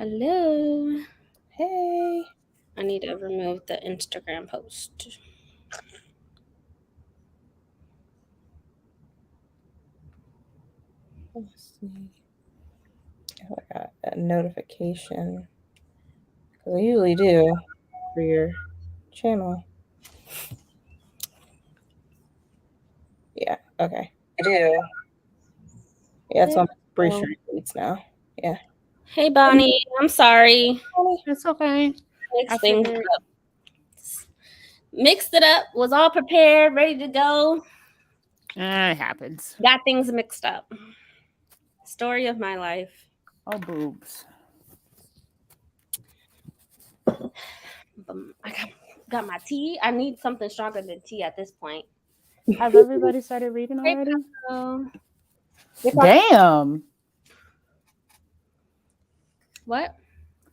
Hello. Hey. I need to remove the Instagram post. Let's see. Oh, I got a notification. Because I usually do for your channel. Yeah, okay. I do. Yeah, so I'm pretty sure it reads now. Yeah. Hey, Bonnie. I'm sorry. It's okay. Mixed things up. Mixed it up. Was all prepared, ready to go. It happens. Got things mixed up. Story of my life. Oh, boobs. I got my tea. I need something stronger than tea at this point. Have everybody started reading already? Damn. What?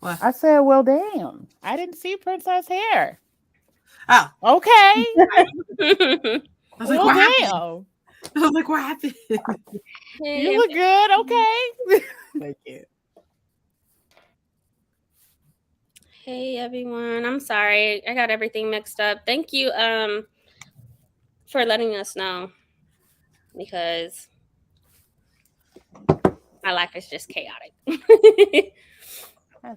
I said, well, damn. I didn't see Princess hair. Oh. Okay. I was like, well, what damn. happened? I was like, what happened? You look good. Okay. Thank you. Hey, everyone. I'm sorry. I got everything mixed up. Thank you for letting us know, because my life is just chaotic.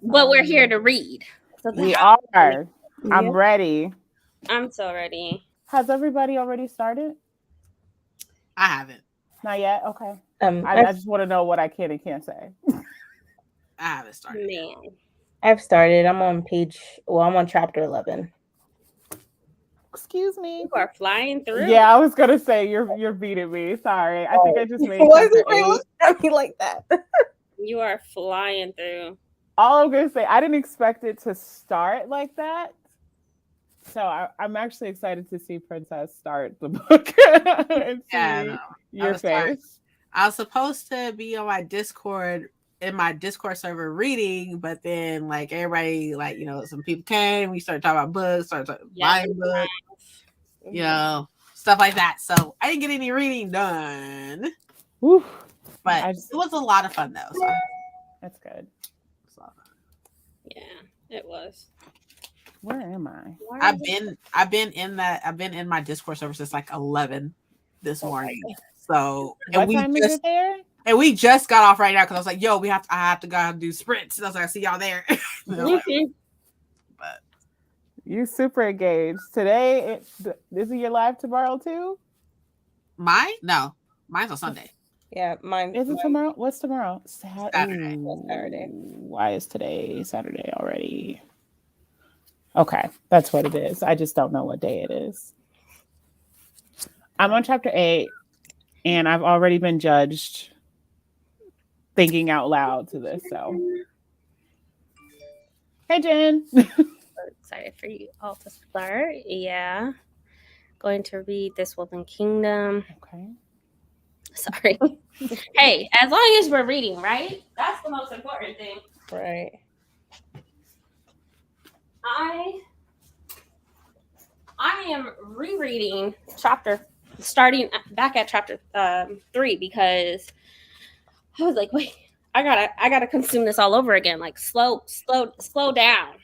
But we're here to read. So we are. I'm ready. I'm so ready. Has everybody already started? I haven't. Not yet? Okay. I just want to know what I can and can't say. I haven't started. Man. I've started. I'm on chapter 11. Excuse me. You are flying through. Yeah, I was gonna say you're beating me. Sorry. I think I just made Why is it look at me like that? You are flying through. All I'm gonna say, I didn't expect it to start like that. So I'm actually excited to see Princess start the book and see your face. I was supposed to be on my Discord, in my Discord server reading, but then like everybody, like, you know, some people came, we started talking about books, started buying books, you know, stuff like that. So I didn't get any reading done. Oof. But it was a lot of fun though. So. That's good. Yeah, it was. Where am I? I've been in my Discord server since like 11 this morning. So what time is it there? And we just got off right now because I was like, "Yo, I have to go and do sprints." And I was like, "I see y'all there." But you super engaged today. Is it your live tomorrow too? Mine? No, mine's on Sunday. Yeah, mine. Is it tomorrow? What's tomorrow? Saturday. Saturday. Why is today Saturday already? Okay, that's what it is. I just don't know what day it is. I'm on chapter 8, and I've already been judged thinking out loud to this. So, hey, Jen. So excited for you all to start. Yeah, going to read This Woman Kingdom. Okay. Sorry. Hey, as long as we're reading, right? That's the most important thing. Right. I am rereading starting back at chapter 3, because I was like, wait, I gotta consume this all over again. Like slow down.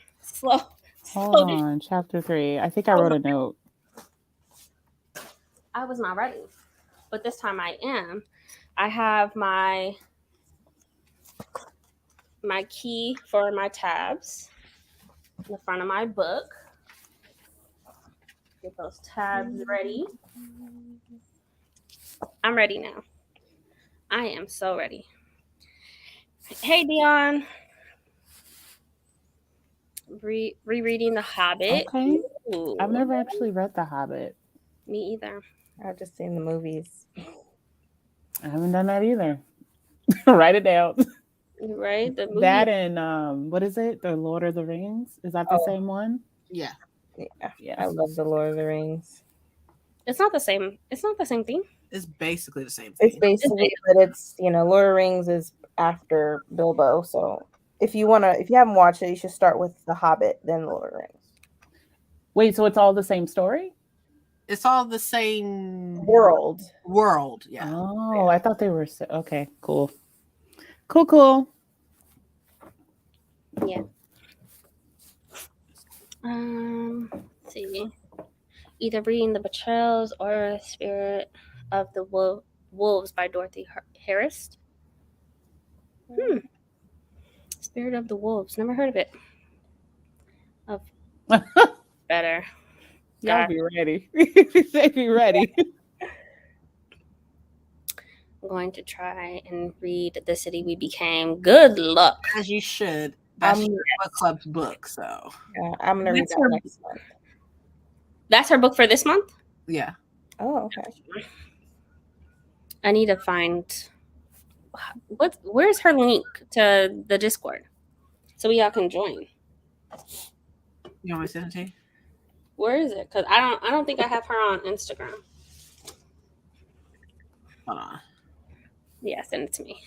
Hold on, chapter 3. I think I wrote a note. I was not ready, but this time I am. I have my key for my tabs in the front of my book. Get those tabs ready. I'm ready now. I am so ready. Hey, Dion. Rereading The Hobbit. Okay. Ooh. I've never actually read The Hobbit. Me either. I've just seen the movies. I haven't done that either. Write it down. Right? The movie. That and what is it? The Lord of the Rings? Is that the same one? Yeah. I love the Lord of the Rings. It's not the same. It's not the same thing. It's basically the same thing. It's basically, but it's, Lord of the Rings is after Bilbo. So if you haven't watched it, you should start with The Hobbit, then Lord of the Rings. Wait, so it's all the same story? It's all the same world. Yeah. Oh, yeah. I thought they were okay. Cool. Yeah. Let's see. Either reading The Betrayals or Spirit of the Wolves by Dorothy Harris. Spirit of the Wolves. Never heard of it. Better. Y'all be ready. They be ready. I'm going to try and read The City We Became. Good luck. As you should. That's your book club's book, so. Yeah, I'm gonna read that next month. That's her book for this month? Yeah. Oh, okay. I need to find where's her link to the Discord so we all can join. You want me to send it to you? Where is it? Because I don't think I have her on Instagram. Hold on. Yeah, send it to me.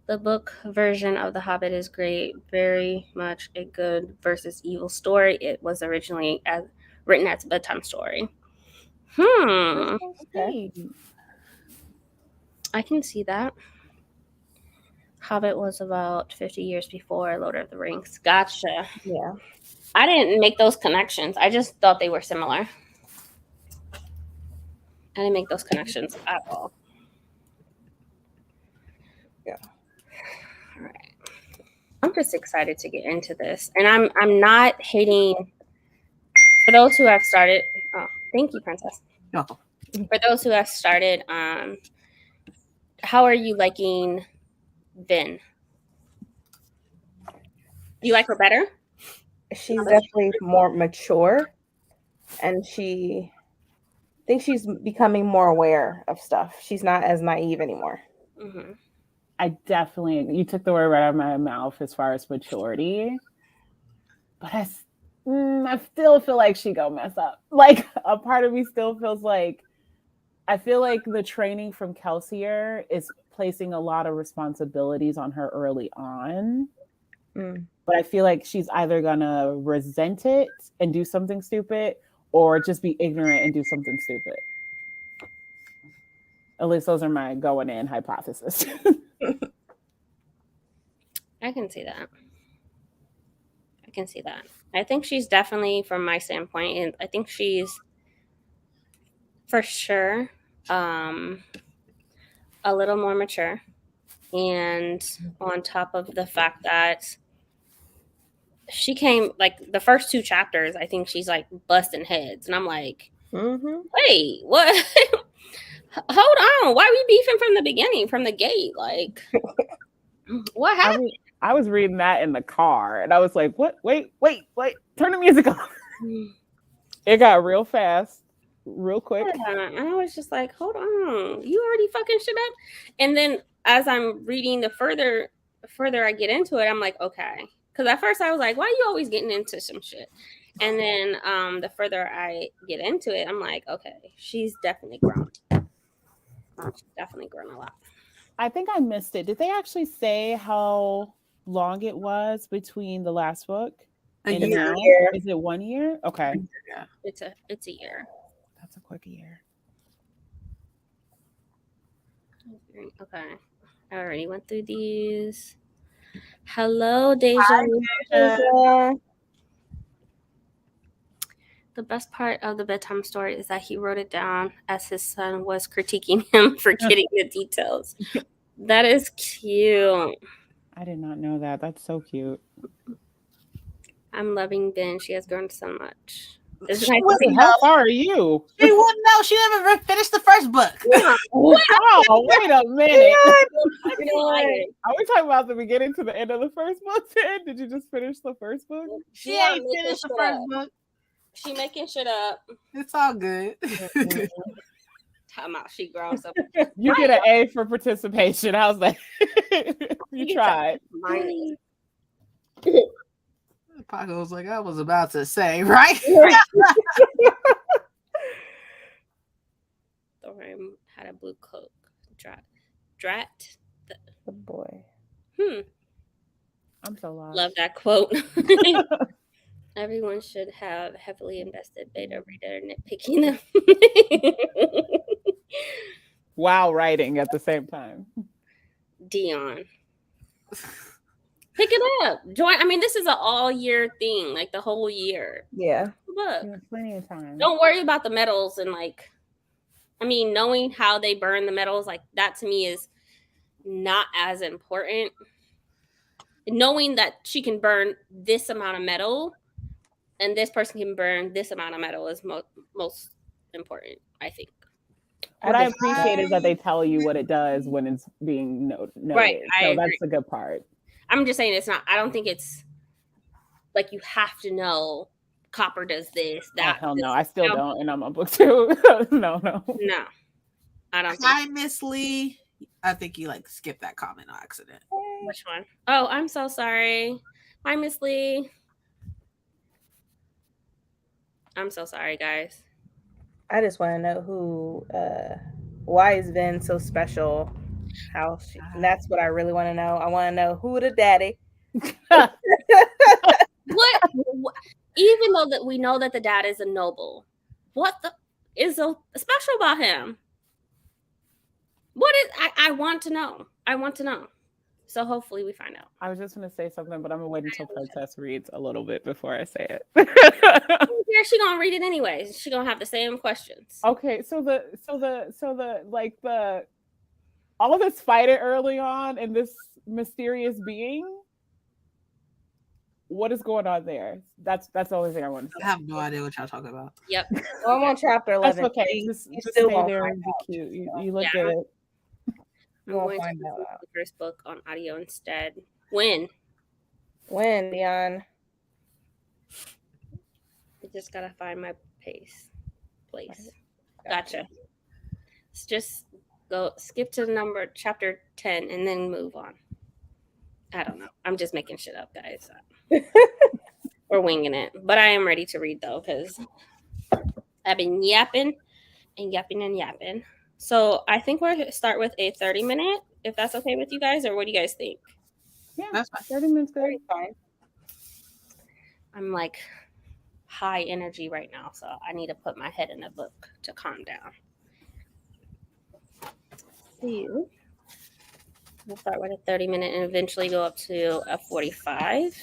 The book version of The Hobbit is great. Very much a good versus evil story. It was originally written as a bedtime story. Okay. I can see that. Hobbit was about 50 years before Lord of the Rings. Gotcha. Yeah. I didn't make those connections. I just thought they were similar. I didn't make those connections at all. Yeah. All right. I'm just excited to get into this. And I'm not hating. For those who have started, oh, thank you, Princess. Oh. For those who have started, how are you liking Vin? You like her better? She's definitely more mature, and I think she's becoming more aware of stuff. She's not as naive anymore. Mm-hmm. You took the word right out of my mouth as far as maturity, but I still feel like she go mess up. Like, a part of me still feels like, I feel like the training from Kelsier is placing a lot of responsibilities on her early on. But I feel like she's either gonna resent it and do something stupid, or just be ignorant and do something stupid. At least those are my going in hypothesis. I can see that. I think she's definitely, from my standpoint, and I think she's for sure a little more mature. And on top of the fact that she came, like, the first 2 chapters, I think she's like busting heads. And I'm like, wait, what? Hold on. Why are we beefing from the beginning, from the gate? Like, what happened? I was reading that in the car and I was like, what? Wait, turn the music off. It got real fast, real quick. Yeah, and I was just like, hold on, you already fucking shit up. And then as I'm reading, the further I get into it, I'm like, okay. Because at first I was like, why are you always getting into some shit? And then the further I get into it, I'm like, okay, she's definitely grown. She's definitely grown a lot. I think I missed it. Did they actually say how long it was between the last book and now? Is it 1 year? Okay. Yeah. It's a year. That's a quick year. Okay. I already went through these. Hello, Deja. The best part of the bedtime story is that he wrote it down as his son was critiquing him for getting the details. That is cute. I did not know that. That's so cute. I'm loving Ben. She has grown so much. How far are you? She wouldn't know. She never finished the first book. Oh, wait a minute. Are we talking about the beginning to the end of the first book? Did you just finish the first book? She ain't finished the first book. She making shit up. It's all good. Time out. She grown so. You get an A for participation. How's that? You tried. Paco was like, I was about to say, right? Thorin had a blue cloak. Drat. The boy. I'm so lost. Love that quote. Everyone should have heavily invested beta reader nitpicking them. While writing at the same time. Dion. Pick it up. Join. I mean, this is an all year thing, like the whole year. Yeah. Look, Yeah, plenty of time. don't worry about the medals and like, I mean, knowing how they burn the medals, like that to me is not as important. Knowing that she can burn this amount of metal and this person can burn this amount of metal is most important, I think. What I appreciate is that they tell you what it does when it's being noted. Right, I so agree. that's the good part. I'm just saying it's not. I don't think it's like you have to know copper does this, that. Oh, hell no, this, I still you know? don't, and I'm on book 2. No. No, I don't. Hi, Miss Lee. I think you like skipped that comment on accident. Which one? Oh, I'm so sorry. Hi, Miss Lee. I'm so sorry, guys. I just want to know why is Vin so special? That's what I really want to know. I want to know who the daddy. What? Even though that we know that the dad is a noble, what is so special about him? What is? I want to know. I want to know. So hopefully we find out. I was just going to say something, but I'm going to wait until Princess reads a little bit before I say it. Yeah, she's going to read it anyways. She's going to have the same questions. Okay, so all of this fighting early on and this mysterious being, what is going on there? That's the only thing I want to say. I have no idea what y'all talking about. Yep. Well, I'm on chapter 11. That's okay. Just stay there and be cute. You look good. I'm going to listen to the first book on audio instead. When, Dion? I just gotta find my place. Gotcha. Let's just skip to chapter 10 and then move on. I don't know. I'm just making shit up, guys. We're winging it. But I am ready to read though, because I've been yapping and yapping and yapping. So I think we're going to start with a 30-minute, if that's okay with you guys, or what do you guys think? Yeah, that's fine. 30 minutes good. Fine. I'm like high energy right now, so I need to put my head in a book to calm down. So we'll start with a 30-minute and eventually go up to a 45.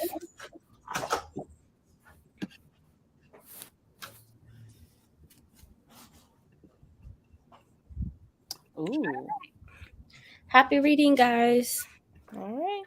Ooh. Happy reading, guys. All right.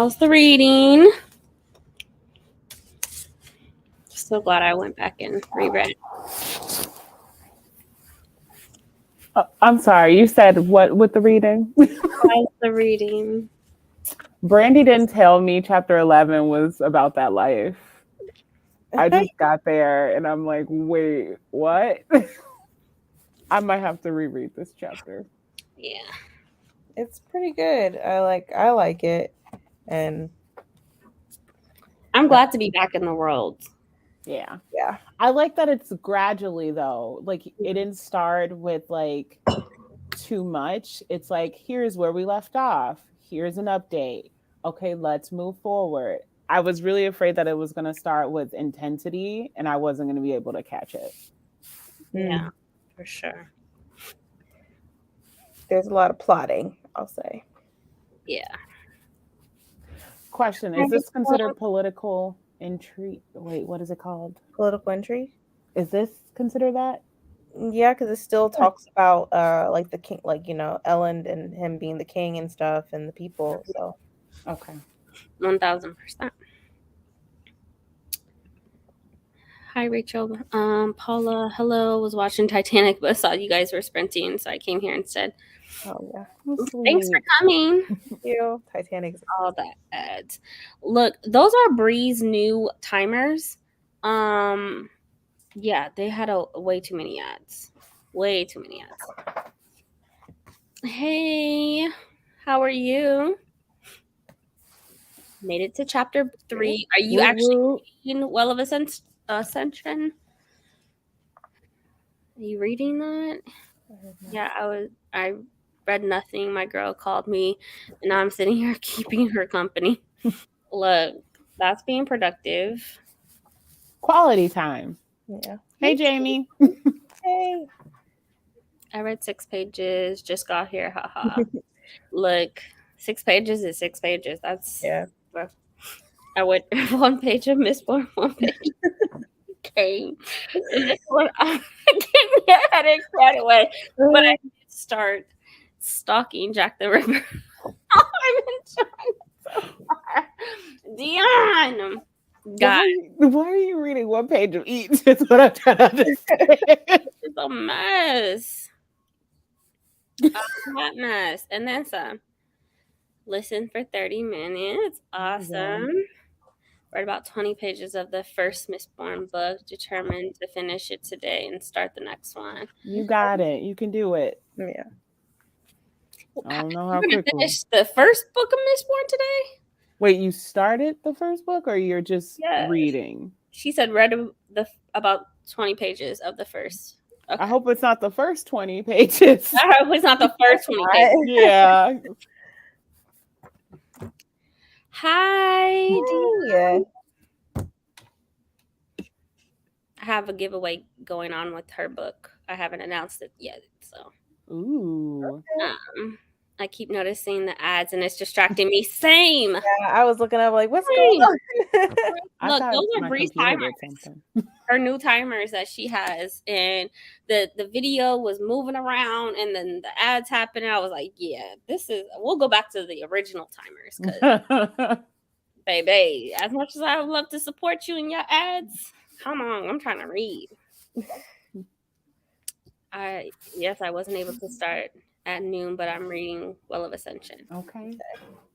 How's the reading? So glad I went back and reread. I'm sorry, you said what with the reading? How's the reading? Brandie didn't tell me chapter 11 was about that life. I just got there and I'm like, wait, what? I might have to reread this chapter. Yeah. It's pretty good. I like it. And I'm glad to be back in the world. Yeah. Yeah. I like that it's gradually though. Like it didn't start with like too much. It's like, here's where we left off. Here's an update. Okay, let's move forward. I was really afraid that it was going to start with intensity and I wasn't going to be able to catch it. Yeah, for sure. There's a lot of plotting, I'll say. Yeah. Question, is this considered political intrigue? Wait, what is it called? Political intrigue? Is this considered that? Yeah, because it still talks about like the king, like, you know, Ellen and him being the king and stuff and the people. So Okay. 1000%. Hi, Rachel. Paula, hello. Was watching Titanic, but saw you guys were sprinting, so I came here instead. oh yeah. Thanks for coming. Thank you. Titanic's All that ads. Look, those are Bree's new timers. Yeah, they had way too many ads. Way too many ads. Hey, how are you? Made it to chapter 3. Are you actually reading Well of Ascension? Are you reading that? Yeah, I read nothing. My girl called me, and now I'm sitting here keeping her company. Look, that's being productive. Quality time. Yeah. Hey, Jamie. Hey. I read 6 pages. Just got here. Haha. Look, 6 pages is 6 pages. That's I went 1 page of Mistborn, 1 page. Okay. This one, I gave me a headache right away. But I did start stalking Jack the Ripper. I've been trying so hard. Dion! God. Why are you reading 1 page of each? That's what I'm trying to understand. It's a mess. A hot mess. And then some. Listen for 30 minutes. Awesome. Read about 20 pages of the first Mistborn book. Determined to finish it today and start the next one. You got it. You can do it. Yeah. I don't know how You're gonna quickly. finish the first book of Mistborn today? Wait, you started the first book or you're just reading? She said read about 20 pages of the first. Okay. I hope it's not the first 20 pages. I hope it's not the first 20 pages. Yeah. Hi. Yeah. I have a giveaway going on with her book. I haven't announced it yet, so. Ooh. I keep noticing the ads and it's distracting me. Same. Yeah, I was looking up like, what's going on? Look, those are Bree's timers. Her new timers that she has, and the video was moving around, and then the ads happened. And I was like, yeah, we'll go back to the original timers, because baby, as much as I would love to support you in your ads, come on, I'm trying to read. I wasn't able to start at noon, but I'm reading Well of Ascension. Okay.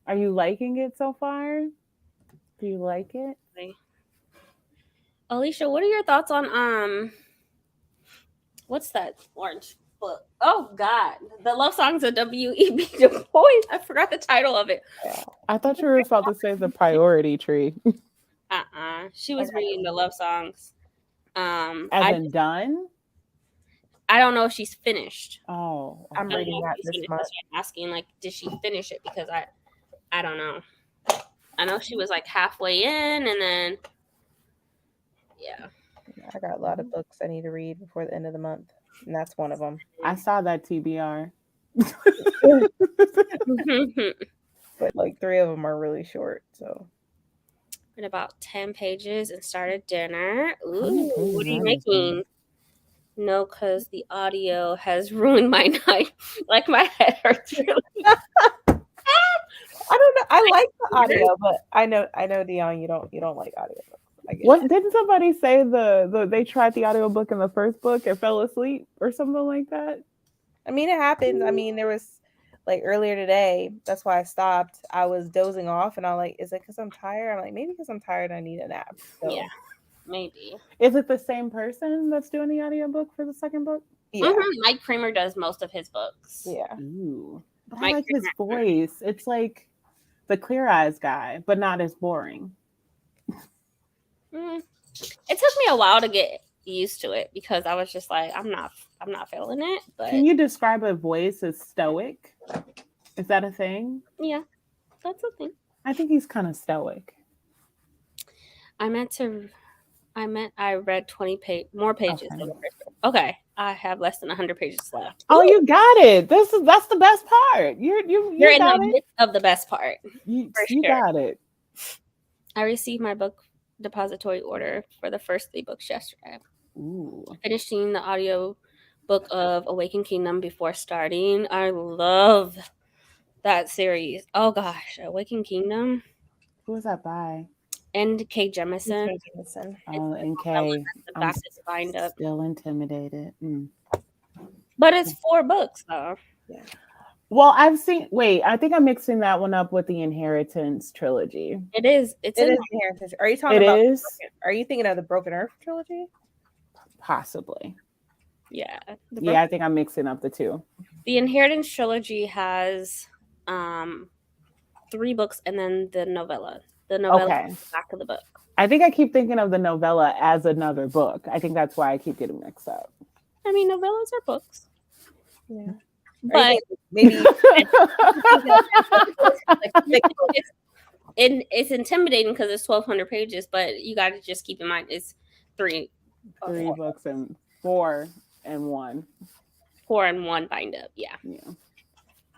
Are you liking it so far? Do you like it? Alicia, what are your thoughts on what's that orange book? Oh God, the love songs of W.E.B. Du Bois. I forgot the title of it. I thought you were about to say The Priority Tree. She was reading the love songs. As in done? I don't know if she's finished. Oh, I'm reading that this month. I'm asking, like, did she finish it? Because I don't know. I know she was like halfway in, and then I got a lot of books I need to read before the end of the month, and that's one of them. I saw that TBR. But like 3 of them are really short, so. Read about 10 pages and started dinner. Ooh, what are you making? No, because the audio has ruined my night. Like, my head hurts really. I don't know. I like the audio, but I know Dion, you don't like audiobooks. I get What it. didn't somebody say they tried the audiobook in the first book and fell asleep or something like that? I mean, it happens. I mean, there was like earlier today. That's why I stopped. I was dozing off, and I'm like, "Is it because I'm tired?" I'm like, "Maybe because I'm tired. I need a nap." So, Yeah, maybe. Is it the same person that's doing the audiobook for the second book? yeah, Mike Kramer does most of his books. yeah. Ooh. But I Mike like his Kramer. voice. It's like the Clear Eyes guy, but not as boring. It took me a while to get used to it because I was just like, I'm not feeling it. But Can you describe a voice as stoic? Is that a thing? yeah, that's a thing. I think he's kind of stoic. I read 20 more pages. Okay. Than the first book. Okay, I have less than 100 pages left. Oh, you got it. That's the best part. You're in got the it. midst of the best part. You sure. got it. I received my book depository order for the first 3 books yesterday. Ooh. Finishing the audio book of Awakened Kingdom before starting. I love that series. Oh gosh, Awakened Kingdom. Who was that by? N.K. Jemisin. Oh, NK. I'm Bind up. still intimidated. But it's 4 books though. Yeah. Well, I think I'm mixing that one up with the Inheritance trilogy. It is. It is Inheritance. Are you talking about? Are you thinking of the Broken Earth trilogy? Possibly. Yeah. I think I'm mixing up the two. The Inheritance trilogy has 3 books and then the novella. The novella is the back of the book. I think I keep thinking of the novella as another book. I think that's why I keep getting mixed up. I mean, novellas are books. Yeah. But maybe it's intimidating because it's 1,200 pages, but you got to just keep in mind it's 3 books and 4 and 1. 4 and 1 bind up. Yeah.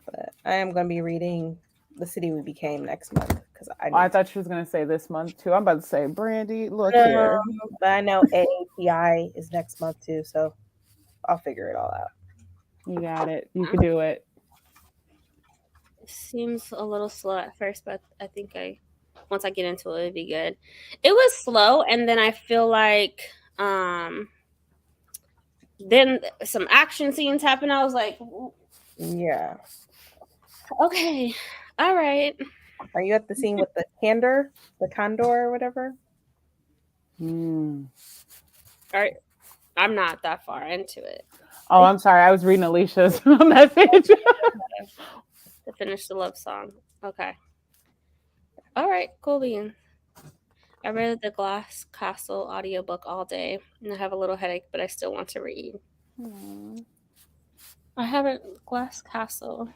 But I am going to be reading The City We Became next month because I thought she was going to say this month too. I'm about to say, Brandie, look here. But I know AAPI is next month too, so I'll figure it all out. You got it. You can do it. It seems a little slow at first, but I think once I get into it, it'll be good. It was slow, and then I feel like then some action scenes happen. I was like, yeah, okay, all right. Are you at the scene with the condor or whatever? All right, I'm not that far into it. Oh, I'm sorry. I was reading Alicia's message. To finish the love song. Okay. All right, cool beans. I read the Glass Castle audiobook all day, and I have a little headache, but I still want to read. I haven't Glass Castle.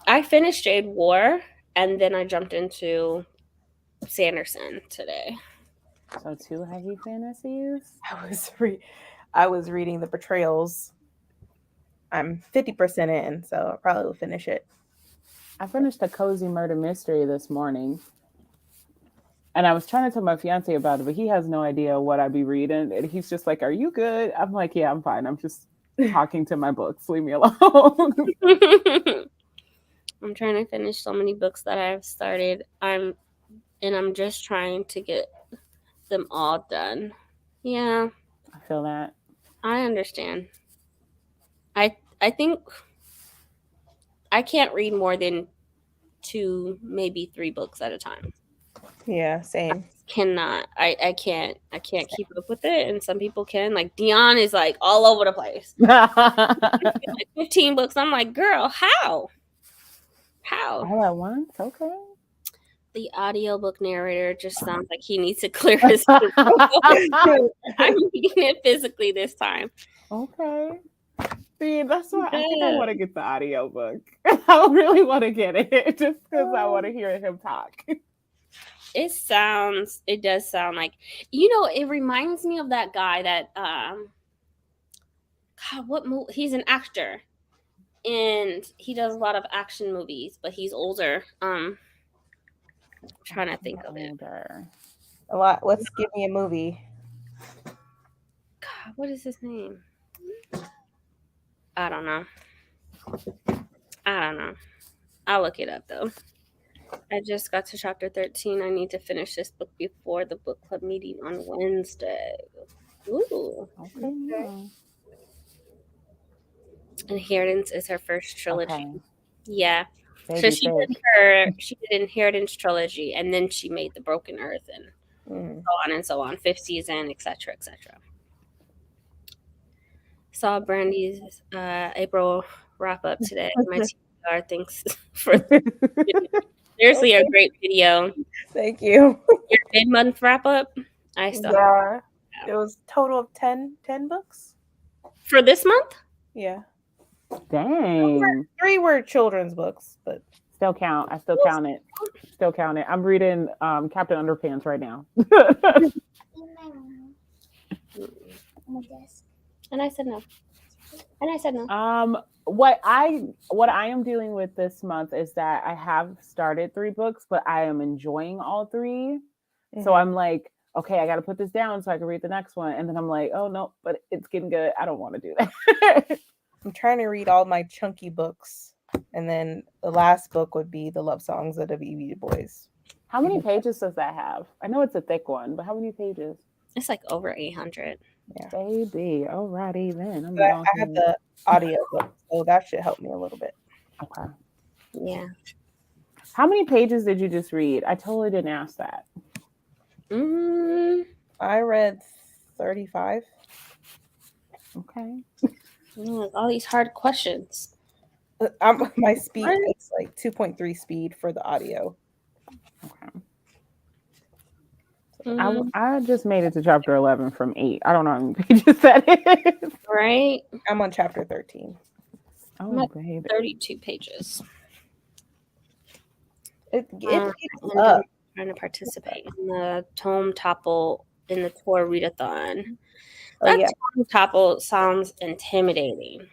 I finished Jade War, and then I jumped into Sanderson today. So 2 heavy fantasies? I was reading The Betrayals. I'm 50% in, so I probably will finish it. I finished a cozy murder mystery this morning. And I was trying to tell my fiance about it, but he has no idea what I'd be reading. And he's just like, "Are you good?" I'm like, "Yeah, I'm fine. I'm just talking to my books. Leave me alone." I'm trying to finish so many books that I've started. I'm just trying to get them all done. Yeah. I feel that. I understand. I think I can't read more than 2, maybe 3 books at a time. Yeah, same. I can't keep up with it, and some people can. Like Dion is like all over the place. Like 15 books. I'm like, girl, how? All at once? Okay. The audiobook narrator just sounds like he needs to clear his throat. I'm reading it physically this time. Okay. See, that's why I think I want to get the audiobook. I really want to get it just because I want to hear him talk. It does sound like, it reminds me of that guy that what movie? He's an actor and he does a lot of action movies, but he's older. I'm trying to think of it. A lot. Let's give me a movie. God, what is his name? I don't know. I'll look it up though. I just got to chapter 13. I need to finish this book before the book club meeting on Wednesday. Ooh. Okay. Inheritance is her first trilogy. Okay. Yeah. So Baby she did Inheritance trilogy, and then she made the Broken Earth and so on and so on. 5th season, etc., etc. Saw Brandie's April wrap up today. My TBR, thanks for seriously a great video. Thank you. Your mid-month wrap up. I saw. Yeah. It was total of 10 books. For this month? Yeah. Dang. 3 were children's books, but Still count. I still count it. Still count it. I'm reading Captain Underpants right now. And I said no. And I said no. What I am dealing with this month is that I have started 3 books, but I am enjoying all 3. Mm-hmm. So I'm like, okay, I got to put this down so I can read the next one. And then I'm like, oh no, but it's getting good. I don't want to do that. I'm trying to read all my chunky books. And then the last book would be the love songs of the BB Boys. How many pages does that have? I know it's a thick one, but how many pages? It's like over 800. Yeah. Baby. Alrighty then. I have the audio book, so that should help me a little bit. Okay. Yeah. How many pages did you just read? I totally didn't ask that. I read 35. Okay. All these hard questions. My speed is like 2.3 speed for the audio. Okay. I just made it to chapter 11 from 8. I don't know how many pages that is. Right? I'm on chapter 13. Oh, baby. 32 pages. It gets up. Trying to participate in the tome topple in the tour Read-A-Thon. Tome topple sounds intimidating.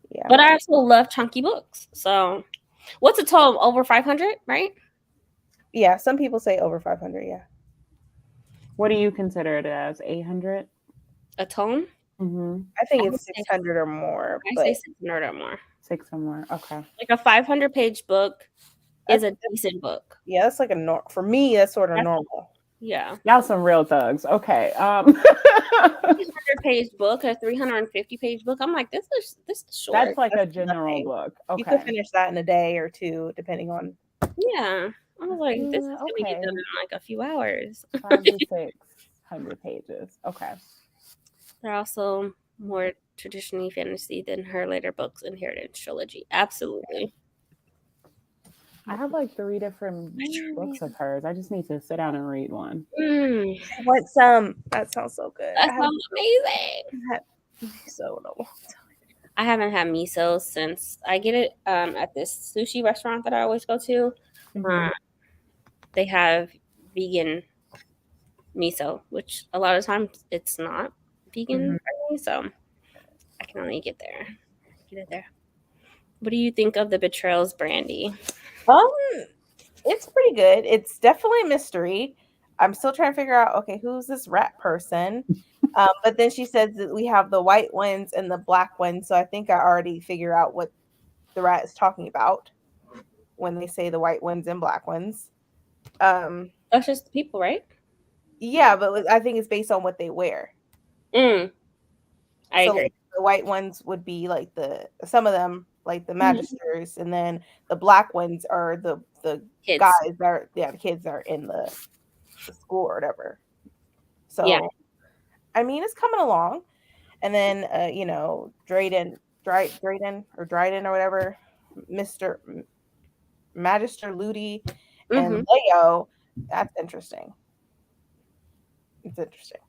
Yeah. But I also love chunky books. So what's a tome? Over 500, right? Yeah, some people say over 500, yeah. What do you consider it as? 800? A tome? Mm-hmm. I think it's 600 or more. I say 600 or more. 6 or more, okay. Like a 500-page book is a decent book. Yeah, that's like for me, that's sort of normal. Yeah. Y'all some real thugs. Okay. 300-page book, a 350-page book. I'm like, this is short. That's like a general book. Okay. You could finish that in a day or 2, depending on. Yeah. I was like, this is going to get done in like a few hours. 500 to 600 pages. Okay. They're also more traditionally fantasy than her later books, Inheritance trilogy. Absolutely. I have like 3 different books of hers. I just need to sit down and read one. What some? That sounds so good. That sounds amazing. I haven't had miso since I get it at this sushi restaurant that I always go to. Mm-hmm. They have vegan miso, which a lot of times it's not vegan for me, so I can only get it there. What do you think of the betrayals, Brandie? It's pretty good. It's definitely a mystery. I'm still trying to figure out, okay, who's this rat person? But then she says that we have the white ones and the black ones, so I think I already figure out what the rat is talking about when they say the white ones and black ones. That's just the people, right? Yeah, but I think it's based on what they wear. I agree. Like, the white ones would be like some of them, like the magisters, and then the black ones are the kids. Guys that are the kids that are in the school or whatever. So yeah. I mean, it's coming along. And then Dryden or whatever, Mr. Magister Ludi and Leo, that's interesting. It's interesting.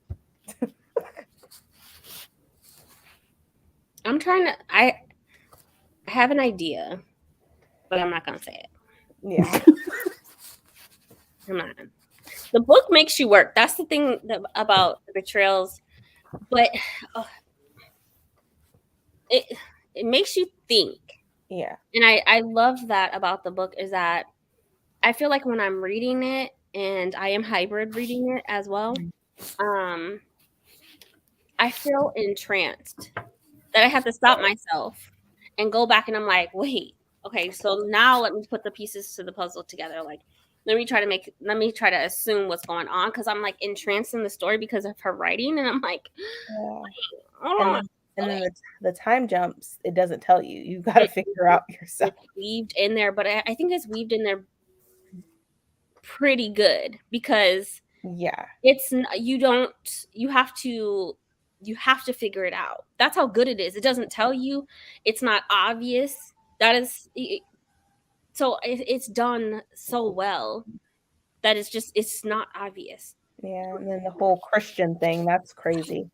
I have an idea, but I'm not gonna say it. Yeah. I'm not. The book makes you work. That's the thing about the betrayals, but it makes you think. Yeah. And I love that about the book is that I feel like when I'm reading it, and I am hybrid reading it as well, I feel entranced that I have to stop myself and go back, and I'm like, wait, okay, so now let me put the pieces to the puzzle together. Like, let me try to assume what's going on, because I'm like entranced in the story because of her writing, and I'm like, Yeah. oh, And then the time jumps, it doesn't tell you. You got to figure out yourself. it's weaved in there, but I think it's weaved in there pretty good, because Yeah. you have to figure it out. That's how good it is. It doesn't tell you. It's not obvious. That is so it's done so well that it's not obvious. Yeah. And then the whole Christian thing, that's crazy.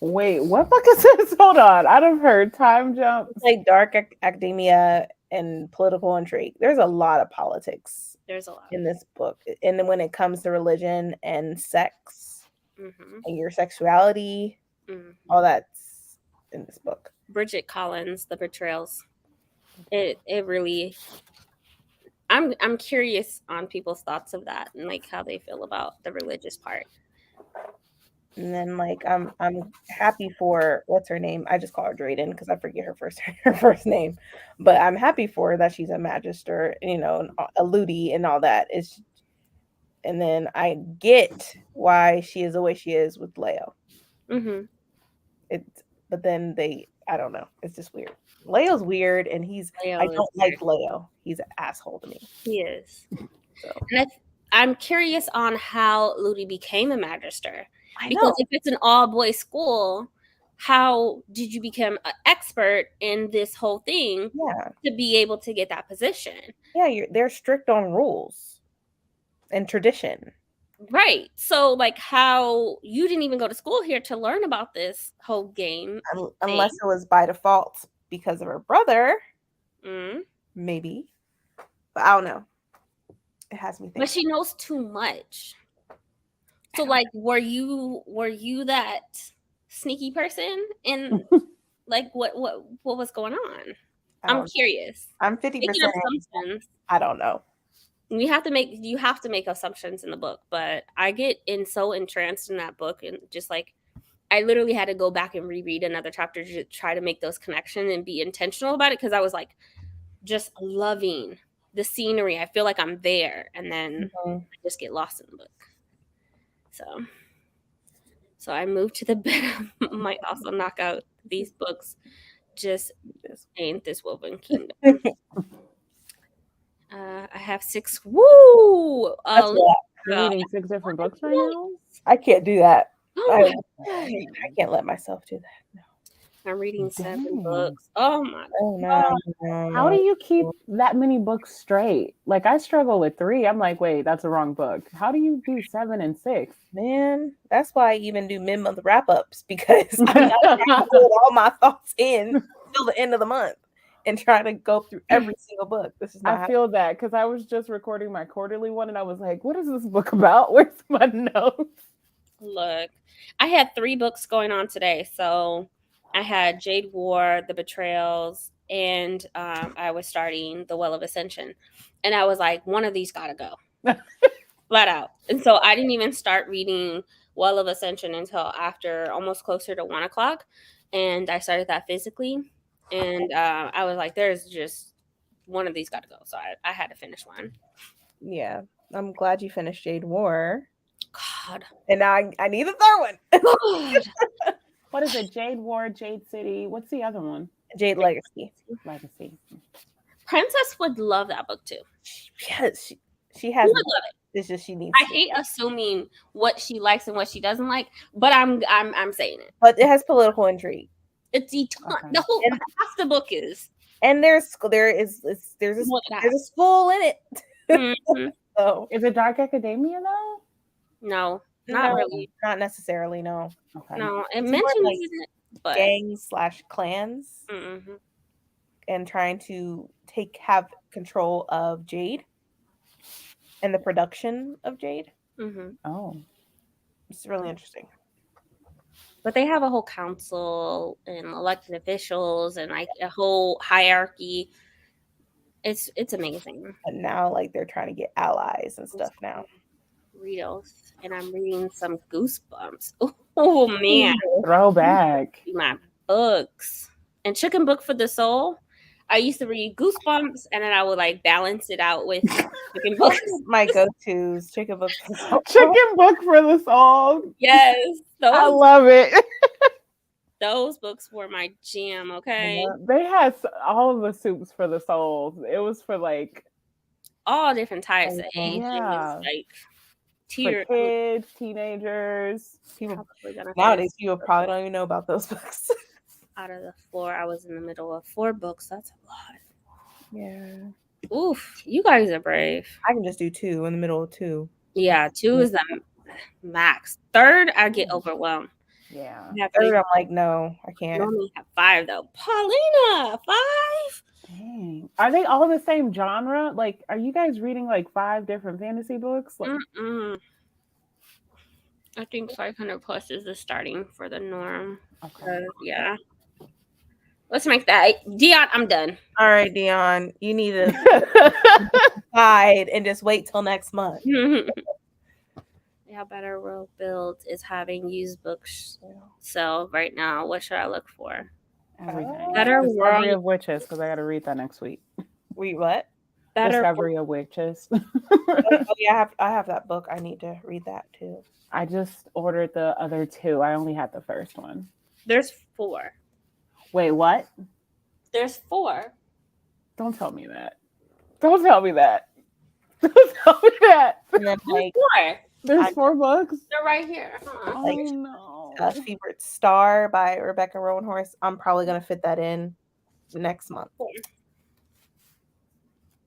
Wait, what book is this? Hold on. I'd have heard time jump. It's like dark academia and political intrigue. There's a lot of politics. There's a lot in this book. And then when it comes to religion and sex and your sexuality, all that's in this book. Bridget Collins, The Betrayals. It really, I'm curious on people's thoughts of that and like how they feel about the religious part. And then like I'm happy for what's her name? I just call her Drayden because I forget her first name. But I'm happy for her that she's a magister, you know, a Ludi and all that. And then I get why she is the way she is with Leo. But then I don't know. It's just weird. Leo's weird, and I don't like Leo. He's an asshole to me. He is. So. And I'm curious on how Ludi became a magister. Because if it's an all-boys school, how did you become an expert in this whole thing to be able to get that position? Yeah, they're strict on rules and tradition. Right. So, like, how you didn't even go to school here to learn about this whole game. Unless it was by default because of her brother. Maybe. But I don't know. It has me thinking. But she knows too much. So, like, were you that sneaky person? And like, what was going on? I'm curious. I'm 50%. Assumptions. I don't know. You have to make assumptions in the book, but I get so entranced in that book, and just like I literally had to go back and reread another chapter to try to make those connections and be intentional about it, because I was like just loving the scenery. I feel like I'm there, and then I just get lost in the book. So I moved to the bed. Might also knock out these books. Just ain't this woven kingdom. I have 6. Woo! You're reading 6 different books right now? I can't do that. I can't let myself do that. No. I'm reading 7 books. Oh my God. How do you keep that many books straight? Like, I struggle with 3. I'm like, wait, that's the wrong book. How do you do 7 and 6? Man, that's why I even do mid-month wrap-ups, because I'm not going to hold all my thoughts in till the end of the month and try to go through every single book. This is not I feel that, because I was just recording my quarterly one, and I was like, what is this book about? Where's my notes? Look, I had 3 books going on today. So I had Jade War, The Betrayals, and I was starting The Well of Ascension. And I was like, one of these gotta go. Flat out. And so I didn't even start reading Well of Ascension until after almost closer to 1 o'clock. And I started that physically. And I was like, there's just one of these gotta go. So I had to finish one. Yeah. I'm glad you finished Jade War. God. And now I need a third one. God. What is it? Jade War, Jade City. What's the other one? Jade Legacy. Legacy. Princess would love that book too. Yes, she has. She would love it. It's just she needs. I hate assuming what she likes and what she doesn't like, but I'm saying it. But it has political intrigue. It's the whole half the book is. And there's a school in it. Mm-hmm. So is it dark academia though? No, not really. Not necessarily. No. Okay. No, it mentions it, but gangs/clans, and trying to have control of Jade and the production of Jade. Oh, it's really interesting. But they have a whole council and elected officials and like a whole hierarchy. It's amazing. And now like they're trying to get allies and stuff now. Reels, and I'm reading some Goosebumps. Oh man, throwback. My books and Chicken Book for the Soul. I used to read Goosebumps, and then I would like balance it out with chicken books. My go-tos, chicken books. Chicken book for the soul. Yes, I love it. those books were my jam. Okay, They had all of the soups for the souls. It was for like all different types of Yeah. ages, like for tier. kids, teenagers. People nowadays, people probably don't even know about those books. Out of the 4, I was in the middle of 4 books. That's a lot. Yeah. Oof, you guys are brave. I can just do 2 in the middle of 2. Yeah, 2 is the max. 3rd, I get overwhelmed. Yeah. 3rd, I'm like, no, I I can't. only have 5 though. Paulina, 5. Dang. Are they all the same genre? Like, are you guys reading like 5 different fantasy books? Like, I think 500 plus is the starting for the norm. okay. Yeah. Let's make that. Dion, I'm done. All right, Dion, you need to decide and just wait till next month. Yeah, Better World Builds is having used books sell right now. What should I look for? Everything. Better Discovery World. of Witches, because I got to read that next week. Wait, what? Better. Discovery of Witches. Oh yeah, I have that book. I need to read that too. I just ordered the other 2. I only had the first one. There's 4. Wait, what? There's 4. Don't tell me that. Don't tell me that. Don't tell me that. And then like 4. There's 4 books. They're right here. Oh Like, no. Fevered Star by Rebecca Rowanhorse. I'm probably gonna fit that in next month.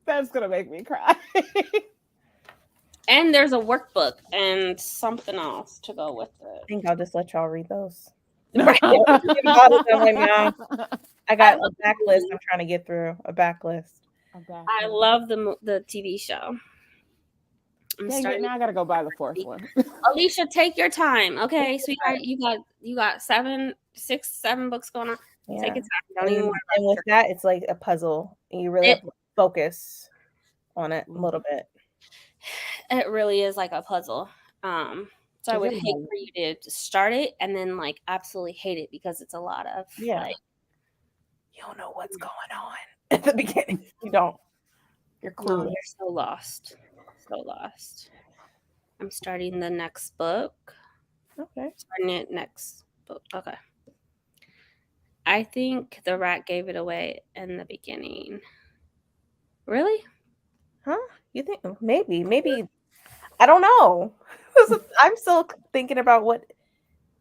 That's gonna make me cry. And there's a workbook and something else to go with I it. think I'll just let y'all read those. Right. I got a backlist I'm trying to get through. A backlist. I love the TV show. Now I gotta go buy the 4th one. Alicia, take your time, okay, sweetheart. You got 6, 7 books going on. Yeah. Take your time. Don't even worry And with that, it's like a puzzle. And you really have to focus on it a little bit. It really is like a puzzle. So I would hate for you to start it and then like absolutely hate it because it's a lot of like, you don't know what's going on at the beginning. You don't. You're clueless. You're so lost. So lost. I'm starting the next book. Okay. Starting it next book. Okay. I think the rat gave it away in the beginning. Really? Huh? You think maybe I don't know. I'm still thinking about what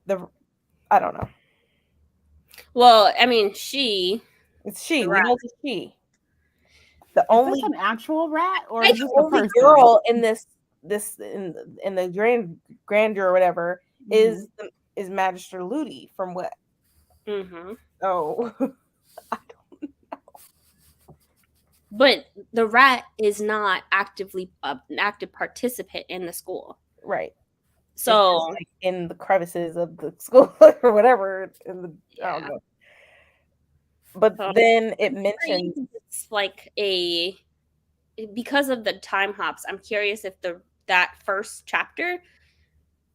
I don't know. Well, I mean, It's she. We rat. know it's a she. The Is only this an actual rat or the is this a only person? girl in this in the grandeur or whatever is Magister Ludi from what? Oh. I don't know. But the rat is not actively an active participant in the school. Right. So like in the crevices of the school or whatever I don't know. But then it mentions it's like because of the time hops. I'm curious if that first chapter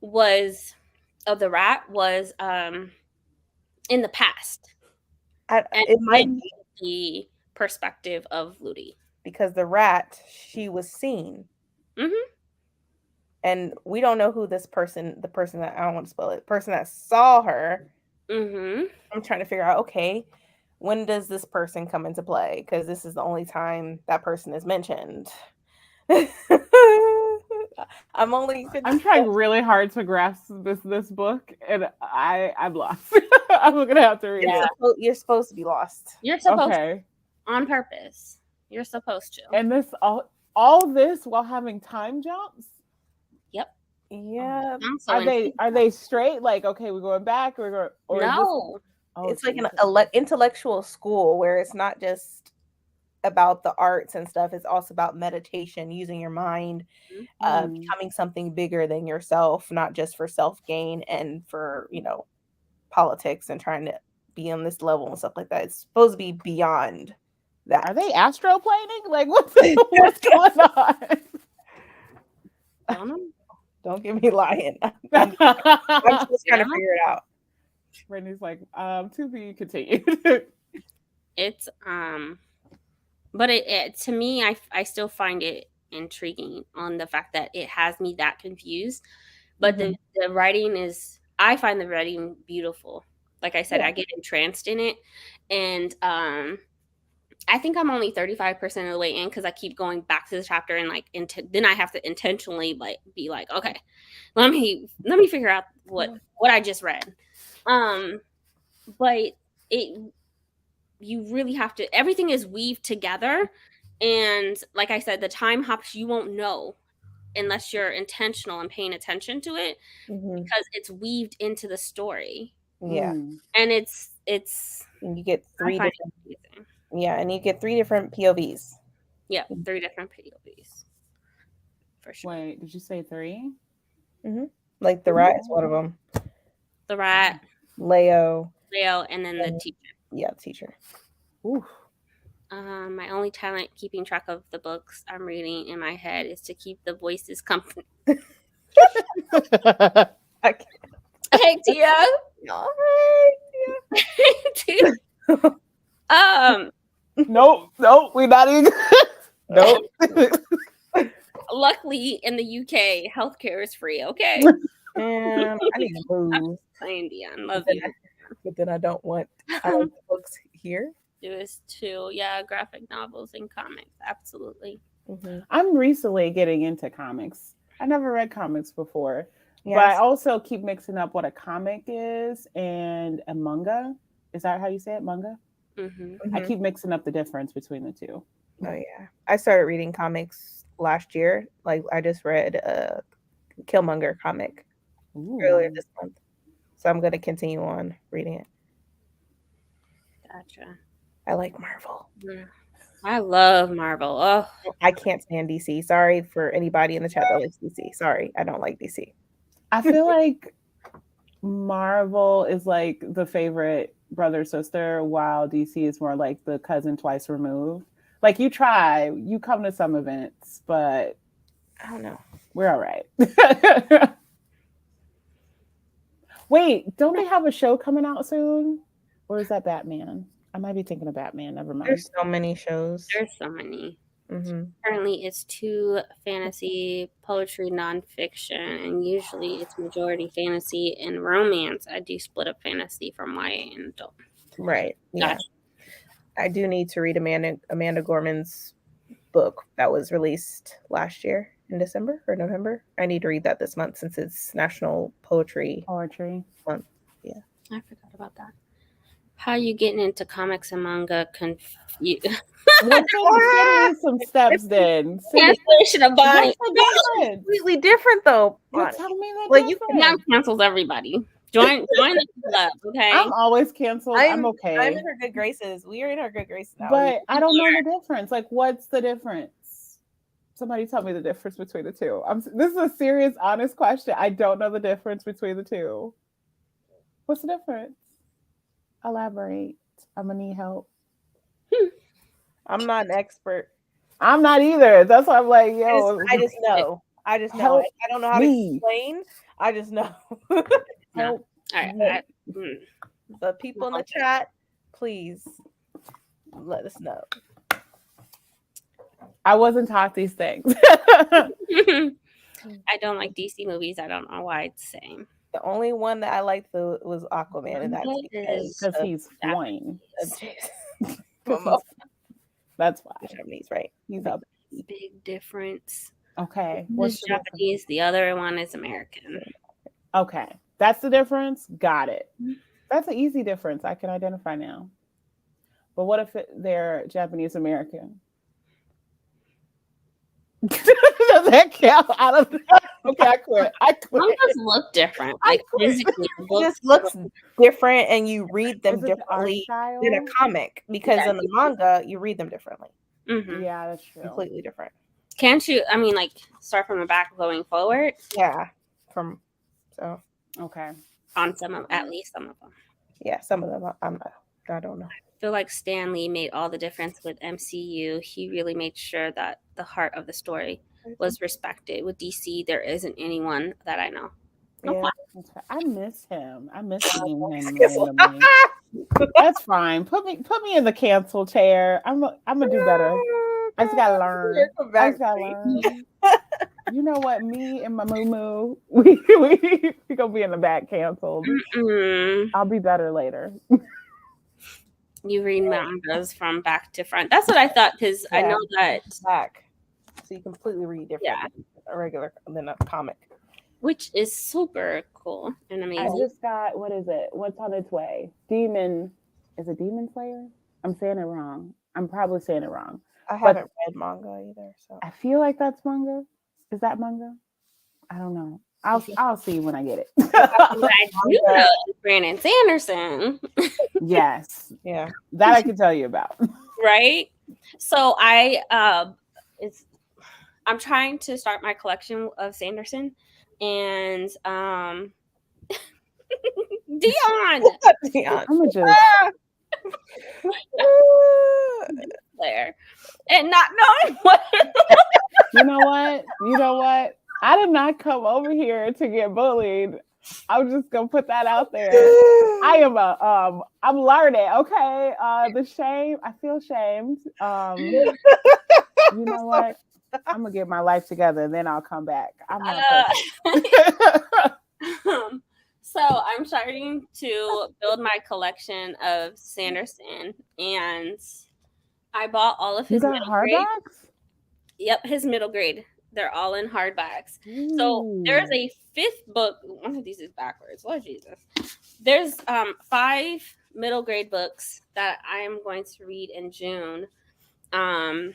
was of the rat was in the past. It might be the perspective of Ludi because the rat she was seen. And we don't know who the person that I don't want to spoil it, the person that saw her. I'm trying to figure out, okay, when does this person come into play? Because this is the only time that person is mentioned. I'm trying really hard to grasp this book, and I'm lost. I'm gonna have to read it. You're supposed to be lost. You're supposed to, on purpose. You're supposed to. And this all this while having time jumps. Yep. Yeah. Are they straight? Like, okay, we're going back. Or no. It's like an intellectual school where it's not just about the arts and stuff. It's also about meditation, using your mind, becoming something bigger than yourself, not just for self gain and for politics and trying to be on this level and stuff like that. It's supposed to be beyond that. Are they astroplaning? Like, what's going on? I don't know. Don't get me lying. I'm just trying to figure it out. Brandie's like, to be continued. It's but it to me, I still find it intriguing on the fact that it has me that confused. But the writing is, I find the writing beautiful. Like I said, I get entranced in it, and I think I'm only 35% of the way in because I keep going back to the chapter and like then I have to intentionally like be like, okay, let me figure out what I just read. But you really have to, everything is weaved together, and like I said, the time hops you won't know unless you're intentional and paying attention to it, because it's weaved into the story. Yeah. And it's and you get three different and you get 3 different POVs. Yeah, 3 different POVs. For sure. Wait, did you say 3? Like the rat is one of them. The rat, Leo, and then the teacher. Yeah, teacher. Ooh. My only talent keeping track of the books I'm reading in my head is to keep the voices company. I can't. Hey, Tia. No, Tia. Nope, we're not even. Nope. Luckily, in the UK, healthcare is free. Okay. I need to move. Playing Dion, love you. But then I don't want books here. Do is too, graphic novels and comics, absolutely. I'm recently getting into comics. I never read comics before, but I also keep mixing up what a comic is and a manga. Is that how you say it, manga? I keep mixing up the difference between the two. Oh yeah, I started reading comics last year. Like I just read a Killmonger comic earlier this month, so I'm going to continue on reading it. Gotcha. I like Marvel. I love Marvel. Oh, I can't stand DC. Sorry for anybody in the chat that likes DC. Sorry, I don't like DC. I feel like Marvel is like the favorite brother sister, while DC is more like the cousin twice removed. Like you come to some events, but I don't know. We're all right. Wait, don't they have a show coming out soon? Or is that Batman? I might be thinking of Batman. Never mind. There's so many shows. There's so many. Currently, it's 2 fantasy, poetry, nonfiction, and usually it's majority fantasy and romance. I do split up fantasy from YA and adult. Right. Yeah. I do need to read Amanda Gorman's book that was released last year in December or November. I need to read that this month since it's National Poetry Month. Yeah. I forgot about that. How you getting into comics and manga? Some steps then. Cancellation of body. Completely different though. Tell me that. Well, you now cancels everybody. Join the club, okay? I'm always canceled. I'm okay. I'm in her good graces. We are in our good graces now. But I don't know the difference. Like, what's the difference? Somebody tell me the difference between the two. This is a serious, honest question. I don't know the difference between the two. What's the difference? Elaborate. I'm gonna need help. I'm not an expert. I'm not either. That's why I'm like, yo. I just know. I don't know how to explain. I just know. Help. All right. The people in the chat, please let us know. I wasn't taught these things. I don't like DC movies. I don't know why it's the same. The only one that I liked was Aquaman, and that's because he's flying. That's why. Japanese, right? He's a big difference. Okay. One's Japanese, the other one is American. Okay. That's the difference? Got it. That's an easy difference. I can identify now. But what if they're Japanese American? Does that count? I don't know. Okay, I quit. Some just look different. Like physically, it just looks different, and you read them differently in a comic because in the manga you read them differently. Yeah, that's true. Completely different. Can't you? I mean, like start from the back going forward. Yeah, okay. On at least some of them. Yeah, some of them. I don't know. I feel like Stan Lee made all the difference with MCU. He really made sure that the heart of the story was respected. With DC, there isn't anyone that I know. Yeah. I miss him. I miss seeing him randomly. That's fine. Put me in the cancel chair. I'm gonna do better. I just gotta learn. I just gotta learn. You know what? Me and my moo we gonna be in the back canceled. I'll be better later. You read mangas from back to front. That's what I thought, because I know that back, so you completely read different than a regular than a comic, which is super cool and amazing. I just got, what is it? What's on its way? Demon. Is it Demon Slayer? I'm saying it wrong. I'm probably saying it wrong. I haven't read manga either, so I feel like that's manga. Is that manga? I don't know. I'll see when I get it. I do know Brandon Sanderson. Yes. Yeah. That I can tell you about. Right? So I'm trying to start my collection of Sanderson, and Dion. I'm gonna just there and not knowing what. You know what? I did not come over here to get bullied. I'm just gonna put that out there. I'm learning. Okay. The shame. I feel shamed. You know what? I'm gonna get my life together and then I'll come back. I'm not So I'm starting to build my collection of Sanderson, and I bought all of his middle grade. Hardbacks? Yep, his middle grade. They're all in hardbacks. So there's a 5th book. One of these is backwards. Lord Jesus. There's 5 middle grade books that I am going to read in June. But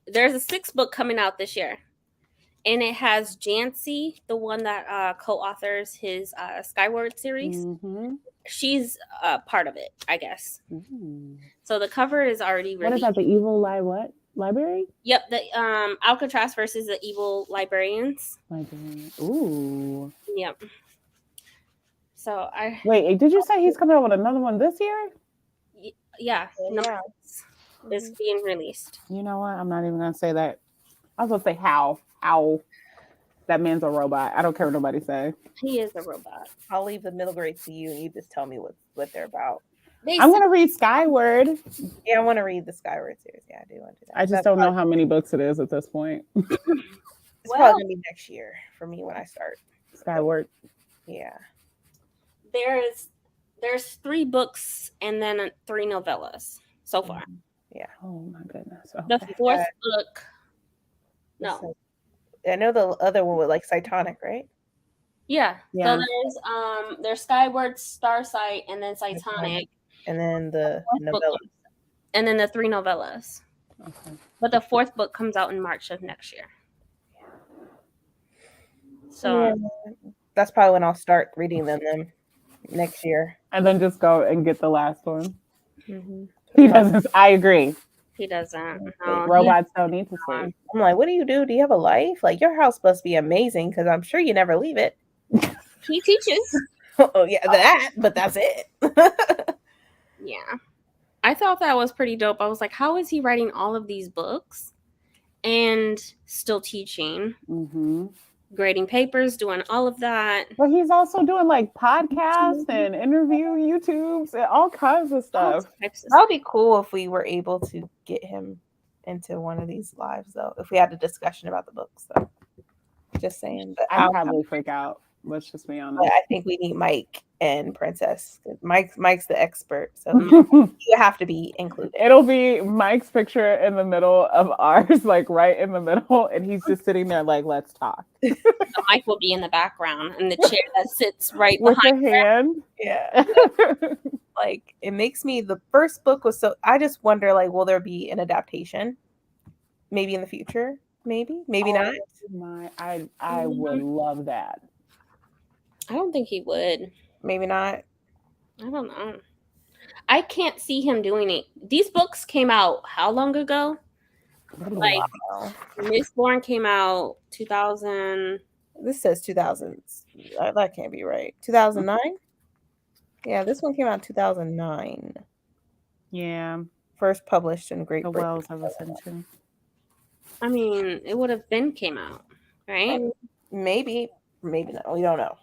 there's a 6th book coming out this year. And it has Jancy, the one that co-authors his Skyward series. Mm-hmm. She's part of it, I guess. Mm-hmm. So the cover is already ready. What is that? The Evil Library? Yep, the Alcatraz versus the Evil Librarians. Ooh. Yep. So wait. Did you say he's coming out with another one this year? Yeah. It's being released. You know what? I'm not even gonna say that. I was gonna say how. That man's a robot. I don't care what nobody say. He is a robot. I'll leave the middle grade to you, and you just tell me what they're about. I'm gonna read Skyward. Yeah, I want to read the Skyward series. Yeah, I do want to do that. I just don't know how many books it is at this point. It's probably gonna be next year for me when I start Skyward. Yeah. There's 3 books and then 3 novellas so far. Yeah. Oh my goodness. Okay. The 4th book. No. I know the other one with like Cytonic, right? Yeah. So there's Skyward, Starsight, and then Cytonic. And then the novellas. And then the 3 novellas. Okay. But the 4th book comes out in March of next year. So that's probably when I'll start reading them then next year. And then just go and get the last one. Mm-hmm. He doesn't. I agree. He doesn't. No, robots don't need to sleep. I'm like, what do? Do you have a life? Like, your house must be amazing because I'm sure you never leave it. He teaches. Oh, yeah, but that's it. Yeah. I thought that was pretty dope. I was like, how is he writing all of these books and still teaching? Mm-hmm. Grading papers, doing all of that. But he's also doing like podcasts and interview YouTubes and all kinds of stuff. That would be cool if we were able to get him into one of these lives, though. If we had a discussion about the books, though. Just saying. But I'd probably freak out. Let's just be honest. I think we need Mike and Princess. Mike's the expert, so you have to be included. It'll be Mike's picture in the middle of ours, like right in the middle, and he's just sitting there like, let's talk. So Mike will be in the background in the chair that sits right with behind the hand. Yeah. Like, it makes me, the first book was so, I just wonder, like, will there be an adaptation? Maybe in the future? Maybe not. I would love that. I don't think he would. Maybe not. I don't know. I can't see him doing it. These books came out how long ago? Like, Mistborn came out 2000. This says 2000. That can't be right. 2009? Yeah, this one came out in 2009. Yeah. First published in Great Britain. The Wells of Ascension. I mean, it would have been came out, right? Maybe not. We don't know.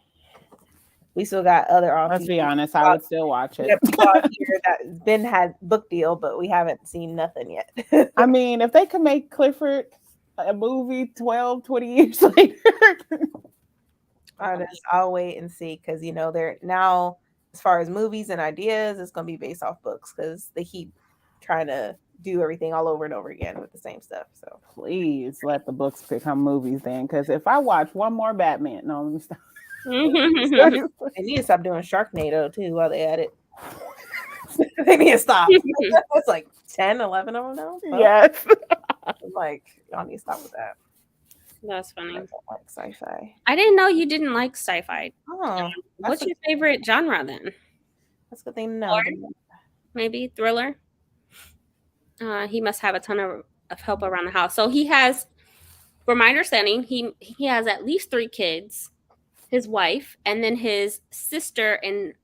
We still got other aunties. Let's be honest, I would still watch We it. got people out here that Ben had book deal, but we haven't seen nothing yet. I mean, if they could make Clifford a movie 12, 20 years later. I'll wait and see, because they're now, as far as movies and ideas, it's gonna be based off books because they keep trying to do everything all over and over again with the same stuff. So please let the books become movies then, because if I watch one more Batman, no, let me stop. They need to stop doing Sharknado too while they at it. They need to stop. It's like 10, 11 of them now. Yes. I'm like, y'all need to stop with that. That's funny. I don't like sci-fi. I didn't know you didn't like sci-fi. Oh, What's your favorite genre then? That's a good thing to know. Horror? Maybe thriller. He must have a ton of help around the house. So he has, from my understanding, he has at least 3 kids, his wife, and then his sister and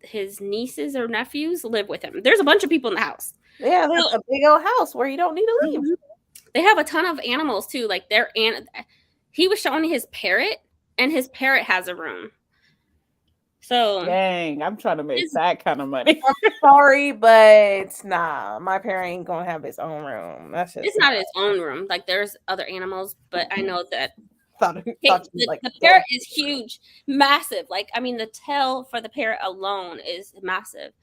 his nieces or nephews live with him. There's a bunch of people in the house. Yeah, there's a big old house where you don't need to leave. They have a ton of animals too. Like he was showing his parrot, and his parrot has a room. So dang, I'm trying to make that kind of money. I'm sorry, but nah, my parent ain't gonna have his own room. That's just it's not his own room. Like there's other animals, but I know that the parrot is huge, massive. Like I mean, the tail for the parrot alone is massive.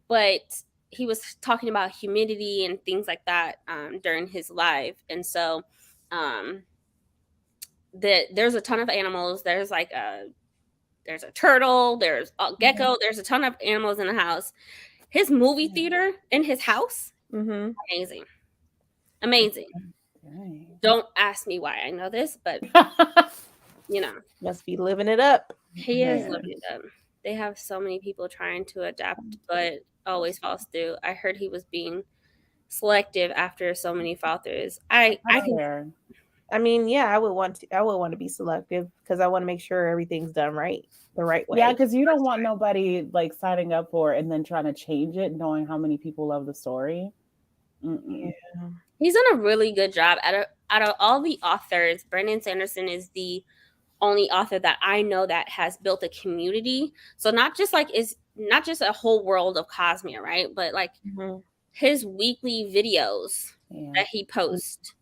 But he was talking about humidity and things like that during his live, and so there's a ton of animals. There's like there's a turtle, there's a gecko, there's a ton of animals in the house. His movie theater in his house, amazing. Dang. Don't ask me why I know this, but must be living it up. He is living it up. They have so many people trying to adapt, but always falls through. I heard he was being selective after so many fall throughs. I mean, yeah, I would want to be selective because I want to make sure everything's done the right way. Yeah, because you don't want nobody like signing up for it and then trying to change it, knowing how many people love the story. Yeah. He's done a really good job. Out of all the authors, Brandon Sanderson is the only author that I know that has built a community. So not just a whole world of Cosmere, right? But like his weekly videos that he posts.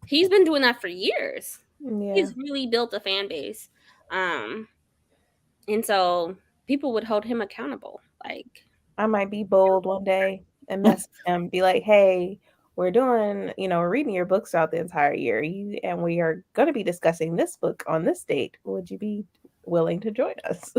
He's been doing that for years. Yeah. He's really built a fan base. And so people would hold him accountable. Like I might be bold one day and message him, be like, hey, we're reading your books throughout the entire year. And we are going to be discussing this book on this date. Would you be willing to join us?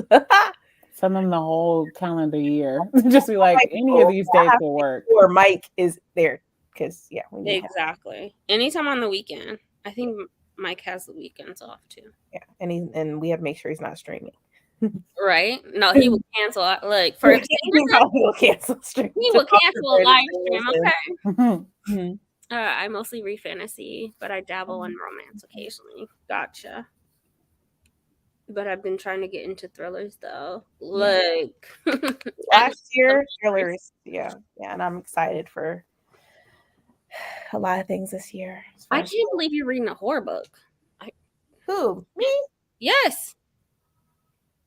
Send them the whole calendar year. Just be like, any of these dates will work. Or Mike is there. Because exactly. Anytime on the weekend. I think Mike has the weekends off too. Yeah, and we have to make sure he's not streaming. Right? No, he will cancel. Like for he will cancel stream. He will cancel a live stream. Okay. I mostly read fantasy, but I dabble in romance occasionally. Gotcha. But I've been trying to get into thrillers though. Like last year, thrillers. Yeah, and I'm excited for a lot of things this year. I can't believe you're reading a horror book. Who? Me? Yes.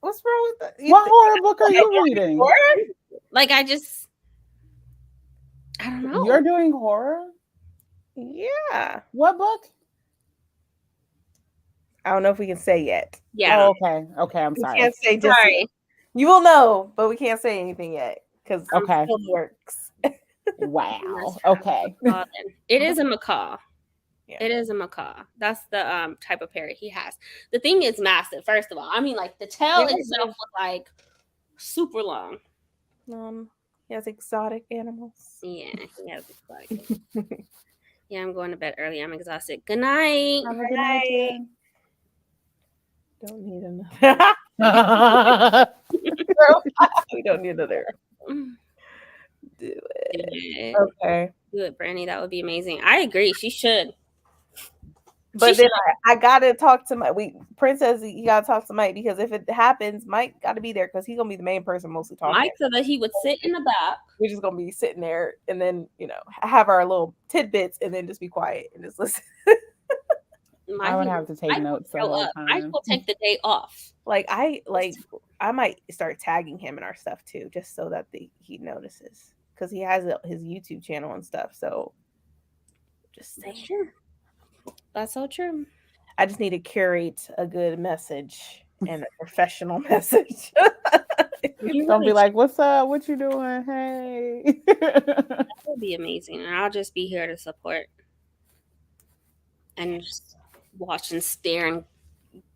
What's wrong with that? What horror book are you reading? Like I don't know. You're doing horror? Yeah. What book? I don't know if we can say yet. Yeah. Oh, okay. I'm sorry. We can't say just sorry. You will know, but we can't say anything yet because it still works. Wow. Okay. It is a macaw. Yeah. It is a macaw. That's the type of parrot he has. The thing is massive, first of all. I mean, like the tail itself was like super long. He has exotic animals. Yeah, he has exotic. Yeah, I'm going to bed early. I'm exhausted. Good night. Have a good night. Don't need another. We don't need another. Do it. Okay. Do it, Brandie. That would be amazing. I agree. She should. But then I gotta talk to Mike. Prince says you gotta talk to Mike because if it happens, Mike gotta be there because he's gonna be the main person mostly talking. Mike said that he would sit in the back. We're just gonna be sitting there and then have our little tidbits and then just be quiet and just listen. I would have to take notes the whole Mike time. will take the day off. I might start tagging him in our stuff too, just so that he notices, because he has his YouTube channel and stuff. So just That's saying. true. That's so true. I just need to curate a good message and a professional message. Don't be like, "What's up? What you doing? Hey." That would be amazing, and I'll just be here to support and just watch and stare and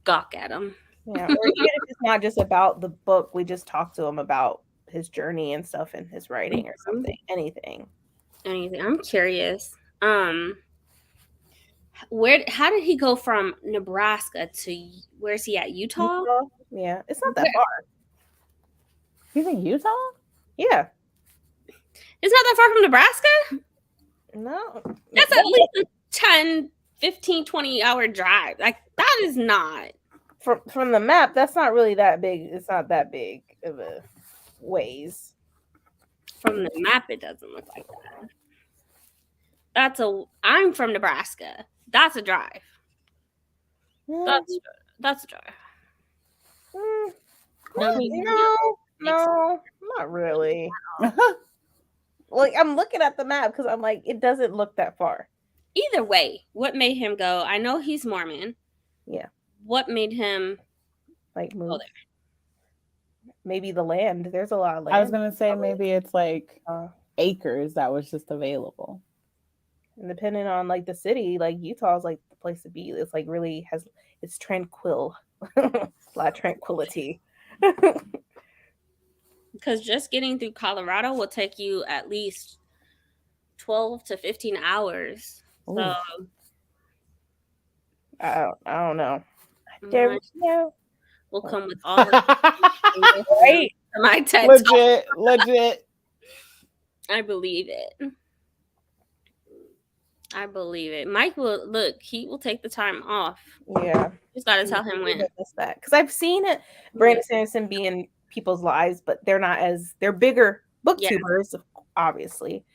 gawk at him. Yeah, or even if it's not just about the book, we just talk to him about his journey and stuff and his writing or something. Anything. I'm curious. How did he go from Nebraska to where's he at? Utah? Yeah, it's not that far. He's in Utah? Yeah. It's not that far from Nebraska? No. That's at least a 10, 15, 20-hour drive. Like, that is not. From the map, that's not really that big. It's not that big of a ways. From the map, it doesn't look like that. I'm from Nebraska. That's a drive. That's a drive. No, not really. Like, I'm looking at the map because I'm like, it doesn't look that far. Either way, what made him go? I know he's Mormon. Yeah. What made him like move there? Maybe the land. There's a lot of land. I was gonna say maybe it's like acres that was just available. And depending on like the city, like Utah is like the place to be. It's like really it's tranquil. A lot of tranquility. Because just getting through Colorado will take you at least 12 to 15 hours. Ooh. So I don't know. We'll come with all of right. My TED legit. I believe it. Mike he will take the time off. Yeah. Just gotta tell him when. Because I've seen it, Brandie Sanderson be in people's lives, but they're bigger booktubers, obviously.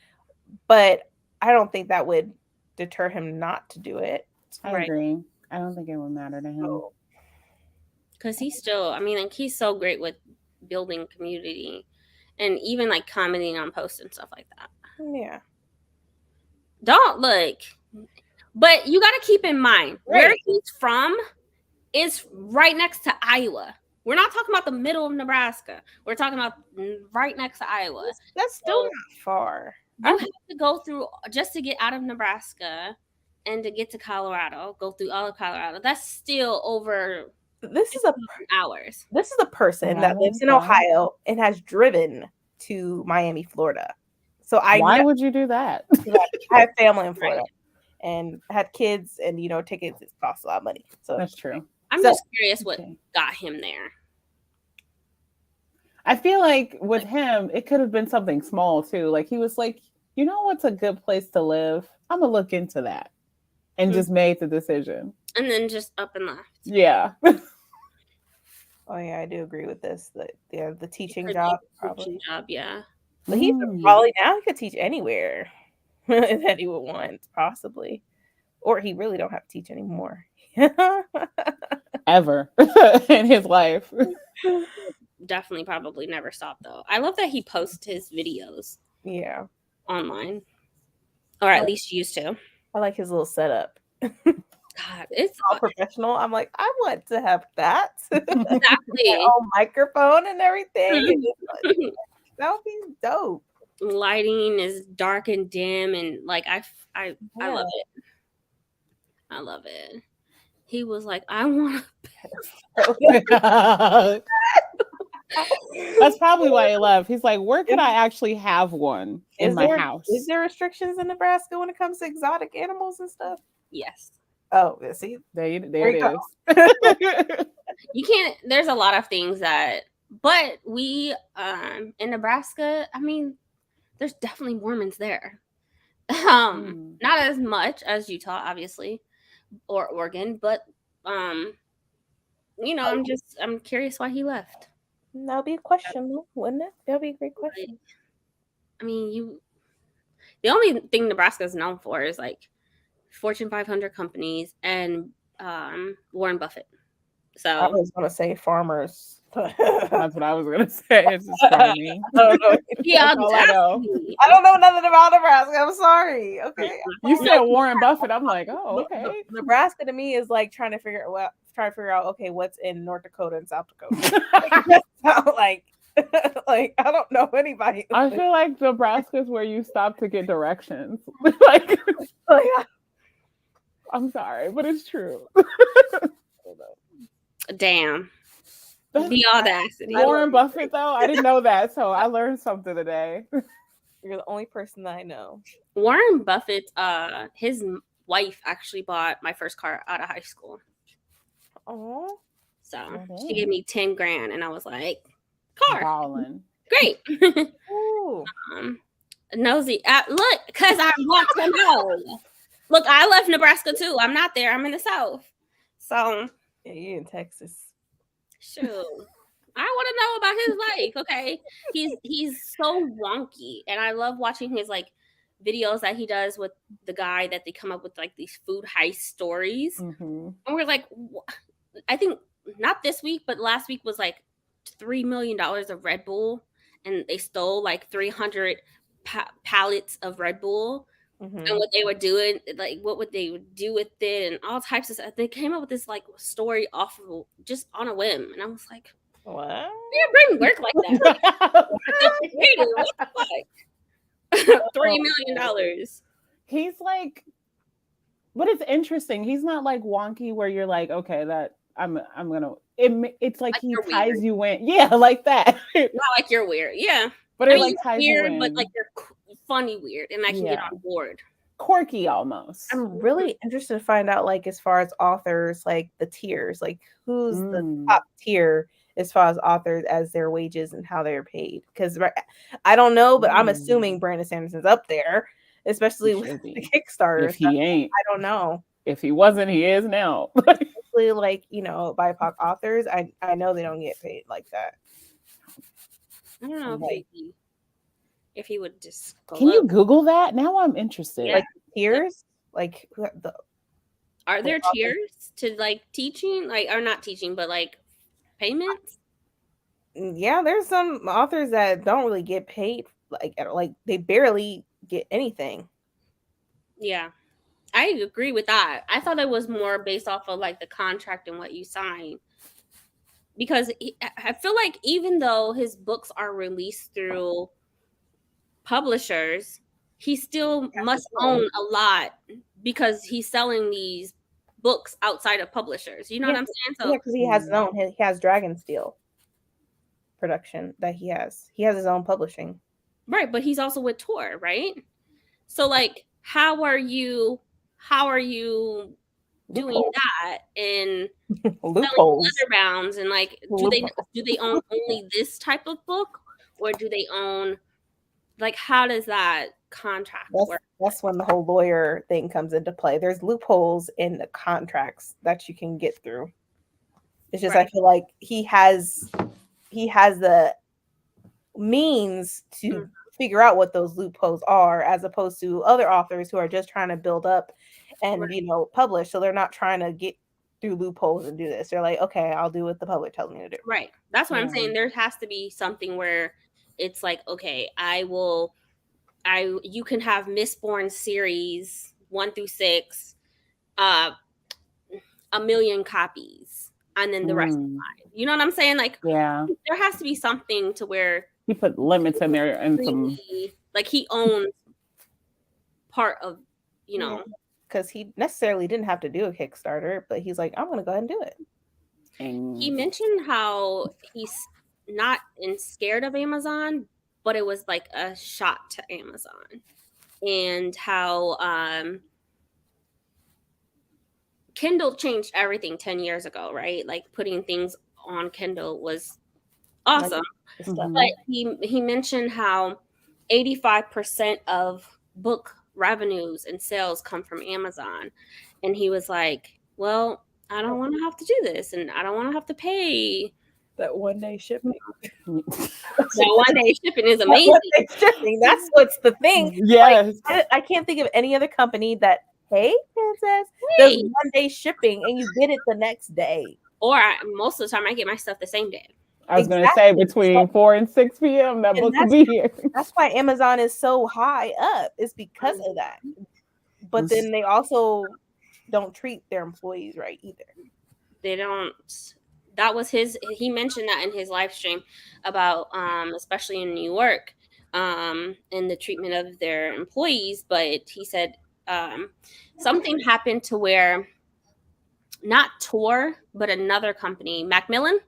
But I don't think that would deter him not to do it. I agree. I don't think it would matter to him. Because he's still, he's so great with building community and even like commenting on posts and stuff like that. Yeah. Don't look. But you got to keep in mind where he's from is right next to Iowa. We're not talking about the middle of Nebraska. We're talking about right next to Iowa. That's still not far. You have to go through just to get out of Nebraska and to get to Colorado, go through all of Colorado. That's still over hours. This is a person that lives in Ohio and has driven to Miami, Florida. So why would you do that? I have family in Florida and had kids, and tickets cost a lot of money. So that's true. I'm just curious what got him there. I feel like with him, it could have been something small too. Like he was like, you know what's a good place to live? I'm gonna look into that, and just made the decision. And then just up and left. Yeah. Oh yeah, I do agree with this. The teaching job, probably. Yeah. But he probably now he could teach anywhere that he would want, possibly, or he really don't have to teach anymore. Ever in his life. Definitely probably never stop though. I love that he posts his videos online, or at least used to. I like his little setup. God, it's all professional. I'm like, I want to have that. Exactly. All microphone and everything. That would be dope. Lighting is dark and dim, and like I love it. I love it. He was like, I want That's probably why he left. He's like, where could I actually have one in my house? Is there restrictions in Nebraska when it comes to exotic animals and stuff? Yes. Oh, see, there it is. You can't. There's a lot of things but we in Nebraska. There's definitely Mormons there. Not as much as Utah, obviously, or Oregon, but I'm curious why he left. That'll be a question, wouldn't it? That'll be a great question. The only thing Nebraska is known for is like Fortune 500 companies and Warren Buffett. I So was gonna say farmers. That's what I was gonna say. It's just funny. I don't know. yeah, That's all I know. exactly. I don't know nothing about Nebraska. I'm sorry. Okay. You said Warren Buffett. I'm like, oh, okay. Nebraska to me is like trying to figure out okay, what's in North Dakota and South Dakota. like I don't know anybody. I feel like Nebraska is where you stop to get directions. Like, I'm sorry, but it's true. Damn. The audacity. Warren Buffett, though, I didn't know that, so I learned something today. You're the only person that I know. Warren Buffett, his wife actually bought my first car out of high school. Oh, So she gave me 10 grand, and I was like, car. Ballin'. Great. ooh. Nosy. Look, because I want to know. Look, I left Nebraska too. I'm not there. I'm in the South. So, Yeah, you in Texas. shoot. I want to know about his life. Okay. He's so wonky. And I love watching his like videos that he does with the guy that they come up with like these food heist stories. Mm-hmm. And we're like, I think not this week, but last week was like $3 million of Red Bull. And they stole like 300 pallets of Red Bull. Mm-hmm. And what they were doing, like what would they do with it, and all types of stuff. They came up with this like story off of just on a whim, and I was like, What? "Your brain work like that? What the fuck? $3 million." He's like, but it's interesting. He's not like wonky where you're like, okay, that I'm gonna. It's like he ties weird. You in, yeah, like that. Not like you're weird, yeah. But it like ties weird, you in. but like you're funny weird, and I can get on board. Quirky almost. I'm really interested to find out, like, as far as authors, like the tiers, like who's the top tier as far as authors as their wages and how they're paid. Because I don't know, but I'm assuming Brandon Sanderson's up there, especially with the Kickstarter. If he ain't, I don't know. If he wasn't, he is now. Especially like, you know, BIPOC authors, I know they don't get paid like that. I don't know if he would just go Can you Google that? Now I'm interested. Yeah. Like tiers? Like are there tiers to like teaching? Like, or not teaching, but like payments? Yeah, there's some authors that don't really get paid. Like they barely get anything. Yeah. I agree with that. I thought it was more based off of like the contract and what you sign. Because I feel like even though his books are released through publishers, he still must own a lot because he's selling these books outside of publishers. You know what I'm saying? So because he has his own. He has Dragonsteel production that he has. He has his own publishing. Right, but he's also with Tor, right? So like, how are you doing that and loopholes, leather bounds, and like do they own only this type of book, or do they own, like, how does that contract work? That's when the whole lawyer thing comes into play. There's loopholes in the contracts that you can get through. It's just I feel like he has the means to figure out what those loopholes are, as opposed to other authors who are just trying to build up and publish. So they're not trying to get through loopholes and do this. They're like, okay, I'll do what the public tells me to do. Right. That's what I'm saying. There has to be something where it's like, okay, you can have Mistborn series 1 through 6, 1 million copies, and then the rest of you know what I'm saying? Like, there has to be something to where he put limits in there, and some like he owns part of, because he necessarily didn't have to do a Kickstarter, but he's like, I'm gonna go ahead and do it. And he mentioned how he's not scared of Amazon, but it was like a shot to Amazon, and how Kindle changed everything 10 years ago, right? Like putting things on Kindle was awesome. But he mentioned how 85% of book revenues and sales come from Amazon. And he was like, well, I don't want to have to do this, and I don't want to have to pay that one-day shipping. That one-day shipping is amazing. Shipping, that's what's the thing. Yes. Like, I can't think of any other company that hey, princess, there's Hey. 1 day shipping and you get it the next day. Or most of the time I get my stuff the same day. I was going to say between 4 and 6 p.m. that book will be here. That's why Amazon is so high up. It's because of that. But then they also don't treat their employees right either. They don't. That was he mentioned that in his live stream about especially in New York, and the treatment of their employees. But he said something happened to where not Tor, but another company, Macmillan.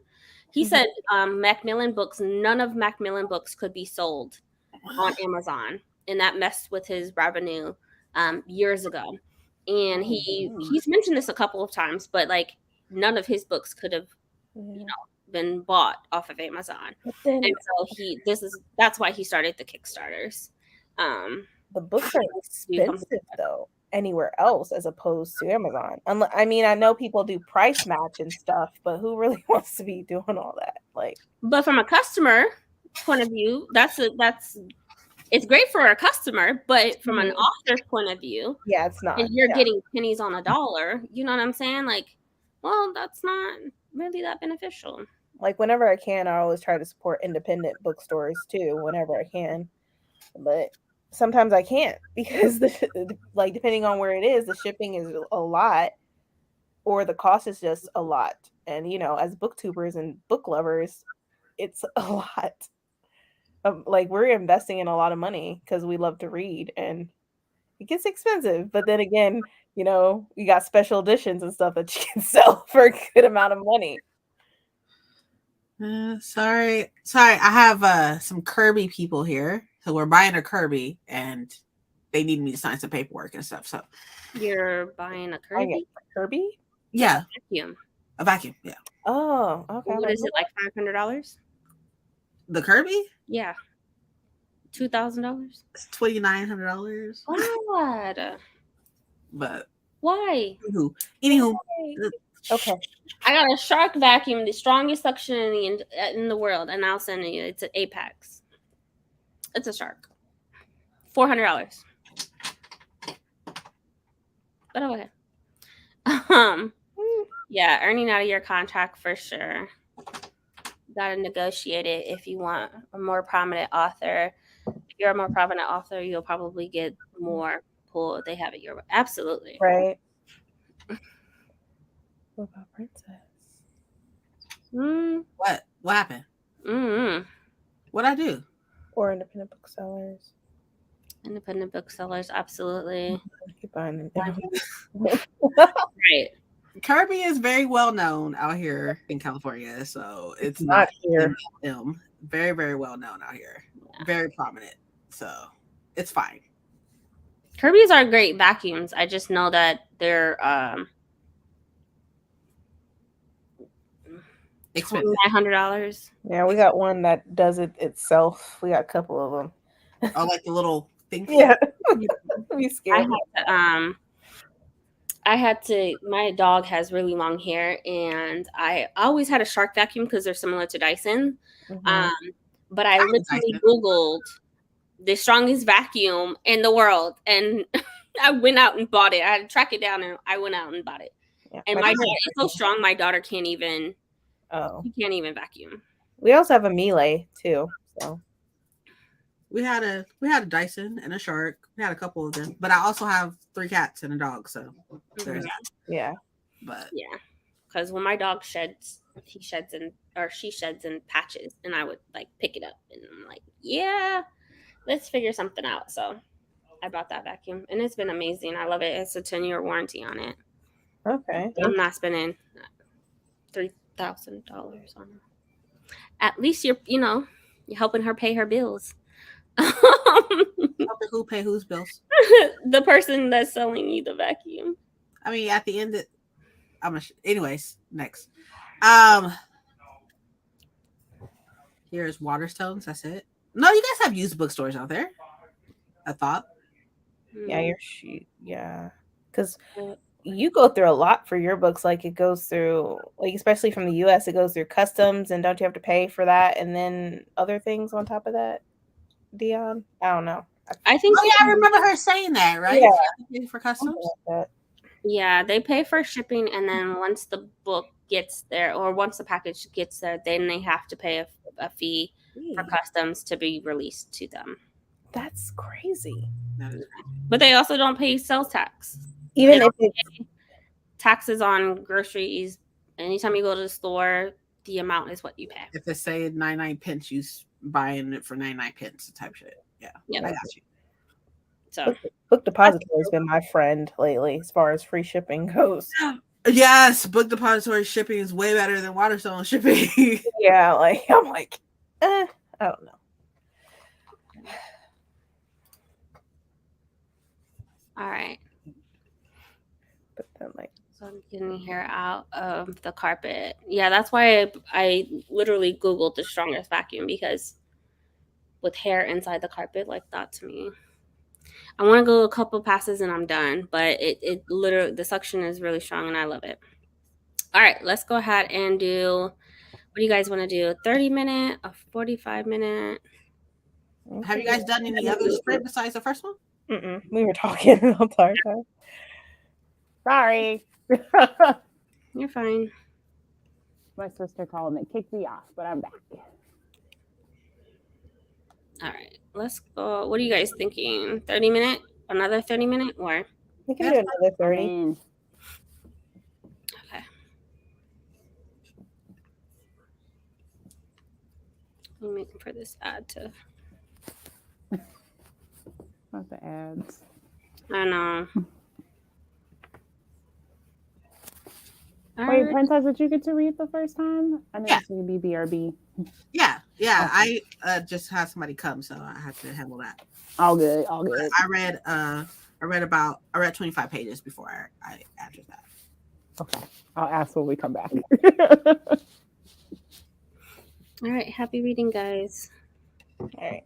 He said Macmillan books, none of Macmillan books could be sold on Amazon, and that messed with his revenue years ago. And he's mentioned this a couple of times, but like none of his books could have, been bought off of Amazon. And so that's why he started the Kickstarters. The books are expensive though anywhere else as opposed to Amazon. I mean, I know people do price match and stuff, but who really wants to be doing all that? Like, but from a customer point of view, it's great for a customer, but from an author's point of view, yeah, it's not. And you're getting pennies on a dollar. You know what I'm saying? Like, well, that's not really that beneficial. Like, whenever I can, I always try to support independent bookstores too, whenever I can. But sometimes I can't because depending on where it is, the shipping is a lot, or the cost is just a lot. And as booktubers and book lovers, it's a lot. Like, we're investing in a lot of money because we love to read, and it gets expensive. But then again, you got special editions and stuff that you can sell for a good amount of money. Sorry. I have some Kirby people here. So we're buying a Kirby, and they need me to sign some paperwork and stuff. So you're buying a Kirby? Kirby? Yeah. A vacuum. Yeah. Oh, okay. What is it, like $500? The Kirby? Yeah. $2,000? It's $2,900. God. But why? Anywho. Okay. I got a shark vacuum, the strongest suction in the world, and I'll send you. It's an Apex. It's a shark. $400. But okay. Yeah, earning out of your contract for sure. Gotta negotiate it if you want a more prominent author. If you're a more prominent author, you'll probably get more pull. They have it your way. Absolutely. Right. What about Princess? What happened? What'd I do? Or independent booksellers. Independent booksellers, absolutely. Keep buying Right. Kirby is very well known out here in California, so it's not here. Very, very well known out here. Yeah. Very prominent. So it's fine. Kirby's are great vacuums. I just know that they're $2,900. Yeah, we got one that does it itself. We got a couple of them. Oh, like the little thing. Yeah. Be scared. My dog has really long hair, and I always had a shark vacuum because they're similar to Dyson. But I literally Googled the strongest vacuum in the world, and I went out and bought it. I had to track it down, and I went out and bought it. Yeah, and my daughter is so strong, my daughter can't even. She can't even vacuum. We also have a Miele too. So we had a Dyson and a shark. We had a couple of them, but I also have 3 cats and a dog. So there's that. Yeah. But yeah, because when my dog sheds, she sheds in patches, and I would like pick it up, and I'm like, yeah, let's figure something out. So I bought that vacuum, and it's been amazing. I love it. It's a 10-year warranty on it. Okay. I'm not spending $3,000 on it. At least you're helping her pay her bills. Who pay whose bills? The person that's selling you the vacuum. I mean, at the end, anyways, next. Here's Waterstones. That's it. No, you guys have used bookstores out there. I thought. Yeah, because you go through a lot for your books. Like, it goes through, like, especially from the US, it goes through customs, and don't you have to pay for that, and then other things on top of that, Dion? I don't know. I think. Oh yeah, I remember her saying that, right? Yeah. You have to pay for customs. Something like that. Yeah, they pay for shipping, and then once the book gets there, or once the package gets there, then they have to pay a fee for customs to be released to them. That's crazy. That is crazy. But they also don't pay sales tax. Even if it's Taxes on groceries. Anytime you go to the store, the amount is what you pay. If they say 99 pence, you buying it for 99 pence type shit. Yeah, Yeah. I got you. So Book Depository has been my friend lately as far as free shipping goes. Yes, book depository shipping is way better than Waterstone shipping. Yeah, like I'm like, I don't know. all right. But then like, So I'm getting hair out of the carpet. Yeah, that's why I literally Googled the strongest vacuum, because with hair inside the carpet like that, to me, I want to go a couple passes and I'm done. But it literally, the suction is really strong and I love it. All right, let's go ahead and do, what do you guys want to do? A 30-minute, a 45-minute? Have you guys done any other sprint besides the first one? We were talking the entire time. Sorry. You're fine. My sister called and it kicked me off, but I'm back. All right, let's go. What are you guys thinking? 30-minute? Another 30-minute? Or? We can do another 30. Okay. I'm waiting for this ad to. Not the ads. I know. Wait, Princess, did you get to read the first time? I know it's going to be BRB. Yeah. Okay. I just had somebody come, so I had to handle that. All good. I read 25 pages before I answered that. Okay. I'll ask when we come back. All right. Happy reading, guys. All right.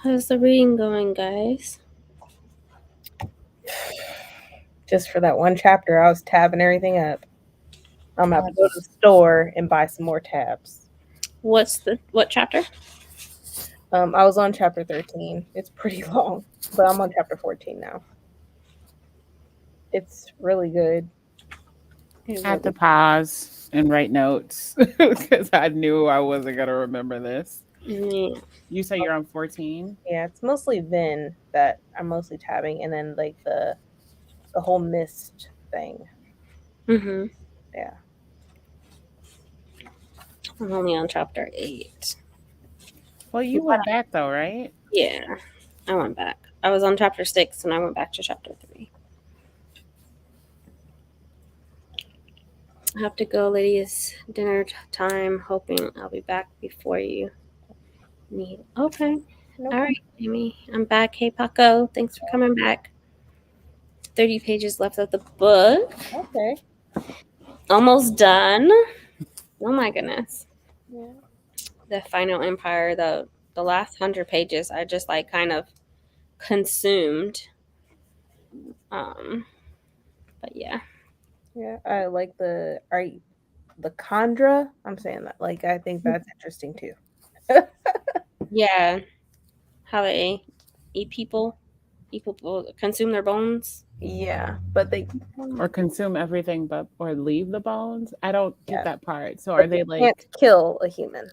How's the reading going, guys? Just for that one chapter, I was tabbing everything up. I'm gonna have to go to the store and buy some more tabs. What chapter? I was on chapter 13. It's pretty long, but I'm on chapter 14 now. It's really good. I had to pause and write notes because I knew I wasn't gonna remember this. Yeah. You say you're on 14? Yeah, it's mostly Vin that I'm mostly tabbing, and then like the whole mist thing. Mm-hmm. Yeah. I'm only on chapter 8. Well, you went back though, right? Yeah, I went back. I was on chapter 6 and I went back to chapter 3. I have to go, ladies. Dinner time. Hoping I'll be back before you need. Okay. Nope. All right, Amy. I'm back. Hey, Paco. Thanks for coming back. 30 pages left of the book. Okay. Almost done. Oh my goodness. Yeah. The final empire, the last 100 pages, I just like kind of consumed. But yeah. Yeah, I like the Khandra. I'm saying that. Like, I think that's interesting too. Yeah. How they eat people consume their bones. Yeah, but they Or consume everything but or leave the bones. I don't get that part. So but are they can't like kill a human?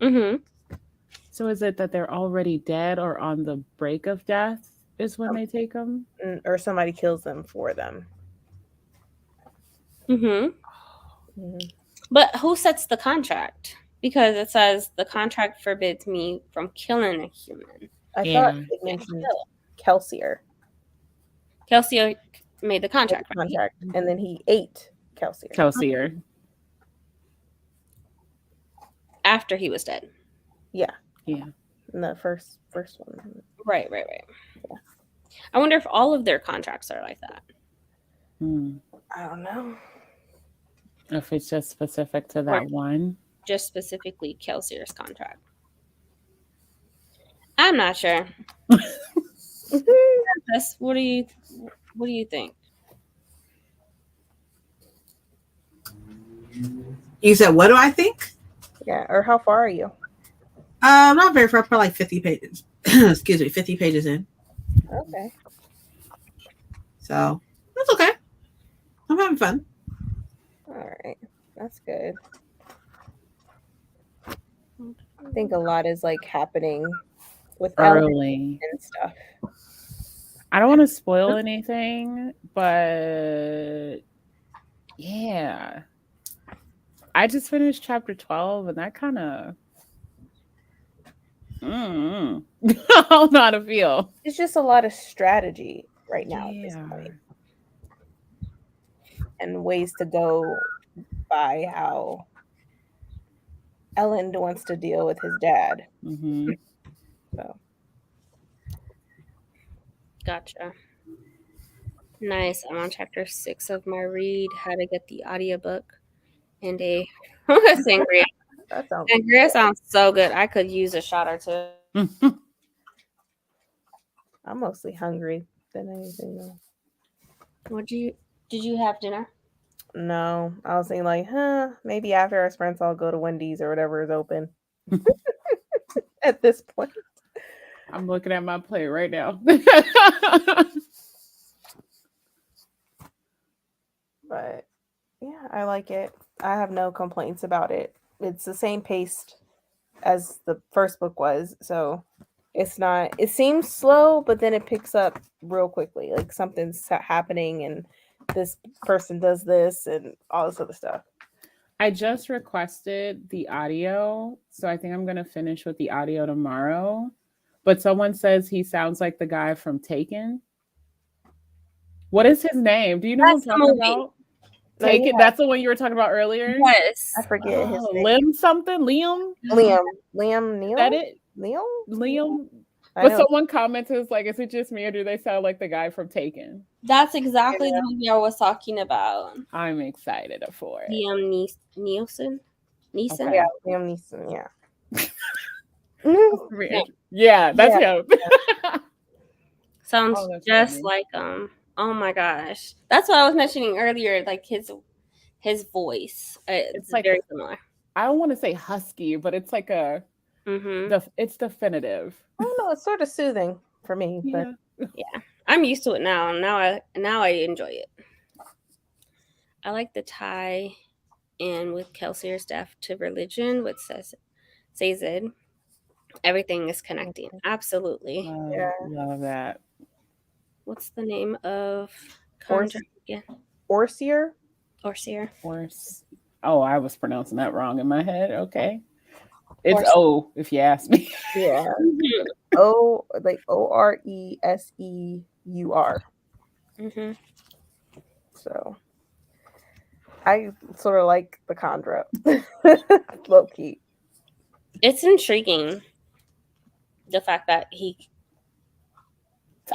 Mm-hmm. so is it that they're already dead or on the break of death is when they take them? Or somebody kills them for them. Mm-hmm. Mm-hmm. But who sets the contract? Because it says the contract forbids me from killing a human. I thought it mentioned Kelsier. Kelsier made the contract. Right? And then he ate Kelsier. Kelsier. After he was dead. Yeah. Yeah. In the first one. Right. Yeah. I wonder if all of their contracts are like that. I don't know. If it's just specific to that one. Just specifically Kelsier's contract. I'm not sure. What do you think? You said, what do I think? Yeah, or how far are you? Not very far, probably like 50 pages. Excuse me, 50 pages in. Okay. So that's okay. I'm having fun. All right. That's good. I think a lot is like happening with early and stuff. I don't want to spoil anything, but yeah. I just finished chapter 12 and that kind of I don't know how to feel. It's just a lot of strategy right now at this point. And ways to go by how Ellen wants to deal with his dad. Mm-hmm. So. Gotcha. Nice. I'm on chapter 6 of my read, How to Get the Audiobook. And a sangria. Sangria sounds so good. I could use a shot or two. I'm mostly hungry than anything else. Did you have dinner? No, I was thinking like, maybe after our sprints I'll go to Wendy's or whatever is open. At this point. I'm looking at my plate right now. But yeah, I like it. I have no complaints about it. It's the same pace as the first book was, so it's not. It seems slow, but then it picks up real quickly. Like something's happening, and this person does this, and all this other stuff. I just requested the audio, so I think I'm gonna finish with the audio tomorrow. But someone says he sounds like the guy from Taken. What is his name? Do you know what I'm talking about? Taken. Yeah. That's the one you were talking about earlier. Yes, I forget his name. Liam something. Liam Neal. That it? Liam. But someone commented, like, is it just me or do they sound like the guy from Taken? That's exactly the movie I was talking about. I'm excited for it. Liam Neeson? Okay. Yeah, Liam Neeson, yeah. Yeah, that's him. Sounds Oh, that's just funny. like oh my gosh. That's what I was mentioning earlier, like his voice. It's like very similar. I don't want to say husky, but it's like it's definitive. I don't know. It's sort of soothing for me, but Yeah. I'm used to it now. Now I enjoy it. I like the tie in with Kelsier's death to religion, which says it. Everything is connecting. Absolutely. Love that. What's the name of contract again? Orsier. Orsier. Oh, I was pronouncing that wrong in my head. Okay. It's O, if you ask me. Yeah. O, like Oreseur. Mm-hmm. So I sort of like the Condra. Low key. It's intriguing. The fact that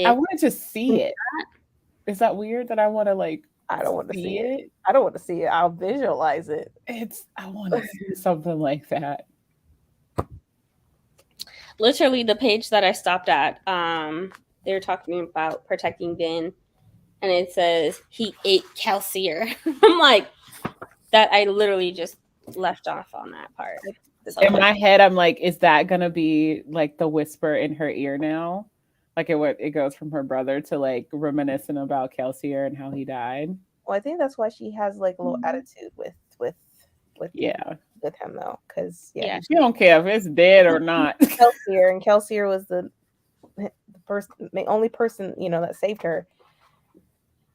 I wanted to see it. Is that weird that I want to like? I don't want to see it. I don't want to see it. I'll visualize it. I want to see something like that. Literally, the page that I stopped at, they were talking about protecting Vin, and it says he ate Kelsier. I'm like, that I literally just left off on that part. So, in my head, I'm like, is that gonna be like the whisper in her ear now? Like it goes from her brother to like reminiscent about Kelsier and how he died. Well, I think that's why she has like a little attitude with him though, because she don't care if it's dead or not. Kelsier was the only person that saved her.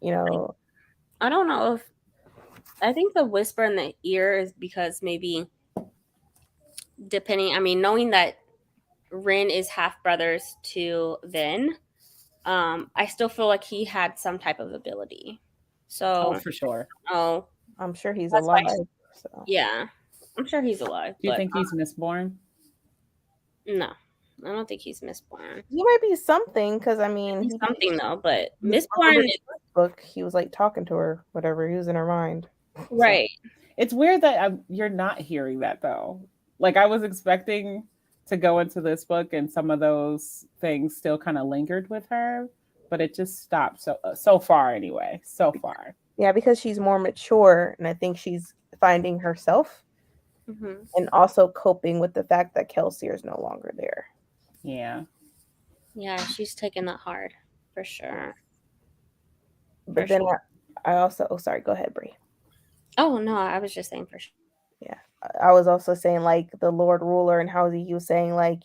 I don't know if I think the whisper in the ear is because maybe knowing that Rin is half brothers to Vin, I still feel like he had some type of ability. So for sure. Oh, I'm sure he's alive. Yeah, I'm sure he's alive. Do you think he's misborn? No, I don't think he's misborn. He might be something because he's something though. But misborn book, he was like talking to her, whatever. He was in her mind. Right. So, it's weird that you're not hearing that though. Like I was expecting to go into this book and some of those things still kind of lingered with her, but it just stopped so far anyway. So far. Yeah, because she's more mature, and I think she's finding herself, and also coping with the fact that Kelsier is no longer there. Yeah, she's taking that hard for sure. But then I also, sorry, go ahead, Brie. Oh no, I was just saying for sure. Yeah, I was also saying like the Lord Ruler and how he was saying like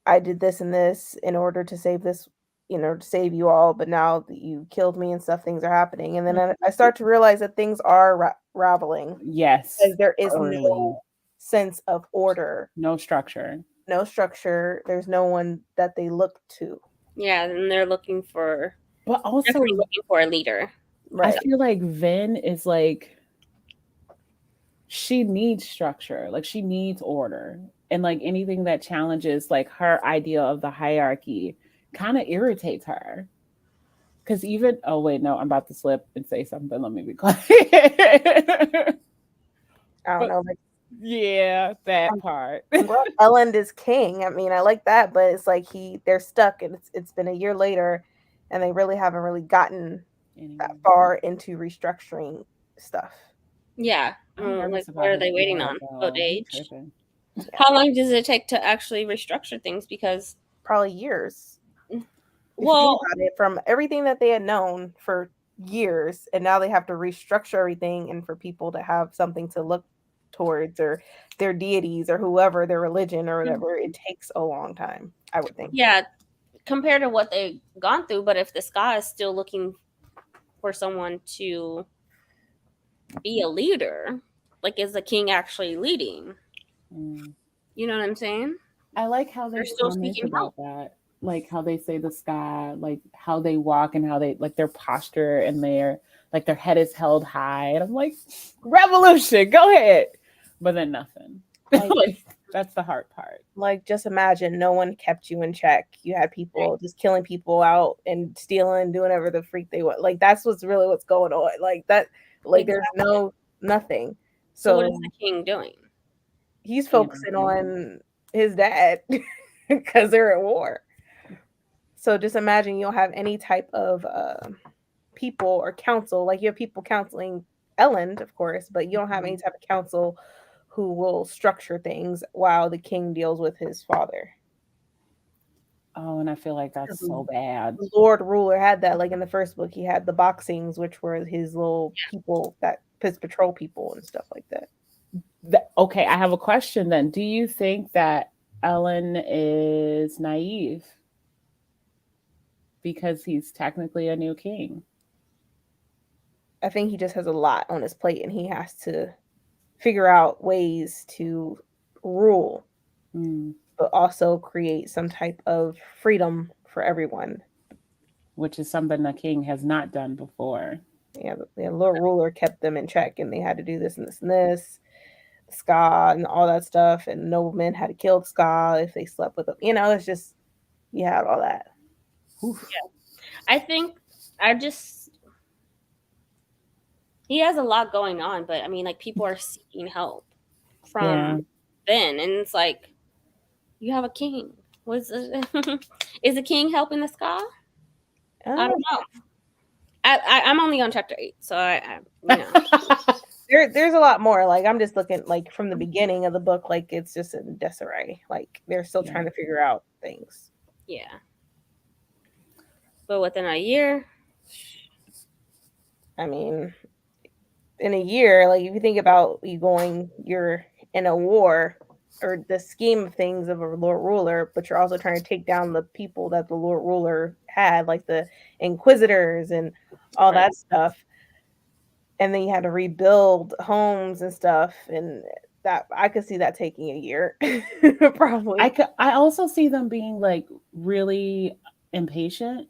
I did this and this in order to save this. To save you all, but now that you killed me and stuff, things are happening. And then I start to realize that things are raveling. Yes. Because there is no sense of order. No structure. There's no one that they look to. Yeah, and they're looking for... But also looking for a leader. Right. I feel like Vin is like... She needs structure. Like, she needs order. And, like, anything that challenges, like, her idea of the hierarchy kind of irritates her. Because even I'm about to slip and say something. Let me be quiet. I don't know. Yeah, that part. Elend is king. I mean, I like that, but it's like they're stuck, and it's been a year later, and they really haven't really gotten that far into restructuring stuff. Yeah, like what are they waiting on? Old age. Yeah. How long does it take to actually restructure things? Because probably years. Well, from everything that they had known for years, and now they have to restructure everything, and for people to have something to look towards, or their deities, or whoever, their religion, or whatever, it takes a long time, I would think. Yeah, compared to what they've gone through. But if the sky is still looking for someone to be a leader, like, is the king actually leading? You know what I'm saying? I like how they're still speaking about that. Like how they say the sky, like how they walk and how they like their posture and their head is held high. And I'm like, revolution, go ahead. But then nothing. Like, that's the hard part. Like, just imagine no one kept you in check. You had people just killing people out and stealing, doing whatever the freak they want. Like, that's what's going on. Like that, like exactly. There's nothing. So what is the king doing? He's focusing on his dad because they're at war. So just imagine you don't have any type of people or counsel. Like you have people counseling Ellen, of course, but you don't have any type of counsel who will structure things while the king deals with his father. Oh, and I feel like that's so bad. The Lord Ruler had that. Like in the first book, he had the boxings, which were his little people, that his patrol people and stuff like that. Okay, I have a question then. Do you think that Ellen is naive because he's technically a new king? I think he just has a lot on his plate and he has to figure out ways to rule, but also create some type of freedom for everyone. Which is something the king has not done before. Yeah, the Lord Ruler kept them in check and they had to do this and this and this. Ska and all that stuff, and noblemen had to kill Ska if they slept with him. You know, it's just you had all that. Oof. Yeah, I think he has a lot going on, but I mean, like people are seeking help from Ben, and it's like you have a king. Is the king helping the Ska? I don't know. I'm only on chapter 8, so I you know. There's a lot more. Like I'm just looking like from the beginning of the book, like it's just in disarray. Like they're still trying to figure out things. Yeah. But within a year, I mean, in a year, like if you think about you're in a war or the scheme of things of a Lord Ruler, but you're also trying to take down the people that the Lord Ruler had, like the Inquisitors and all that stuff. And then you had to rebuild homes and stuff, and that I could see that taking a year, probably. I also see them being like really impatient,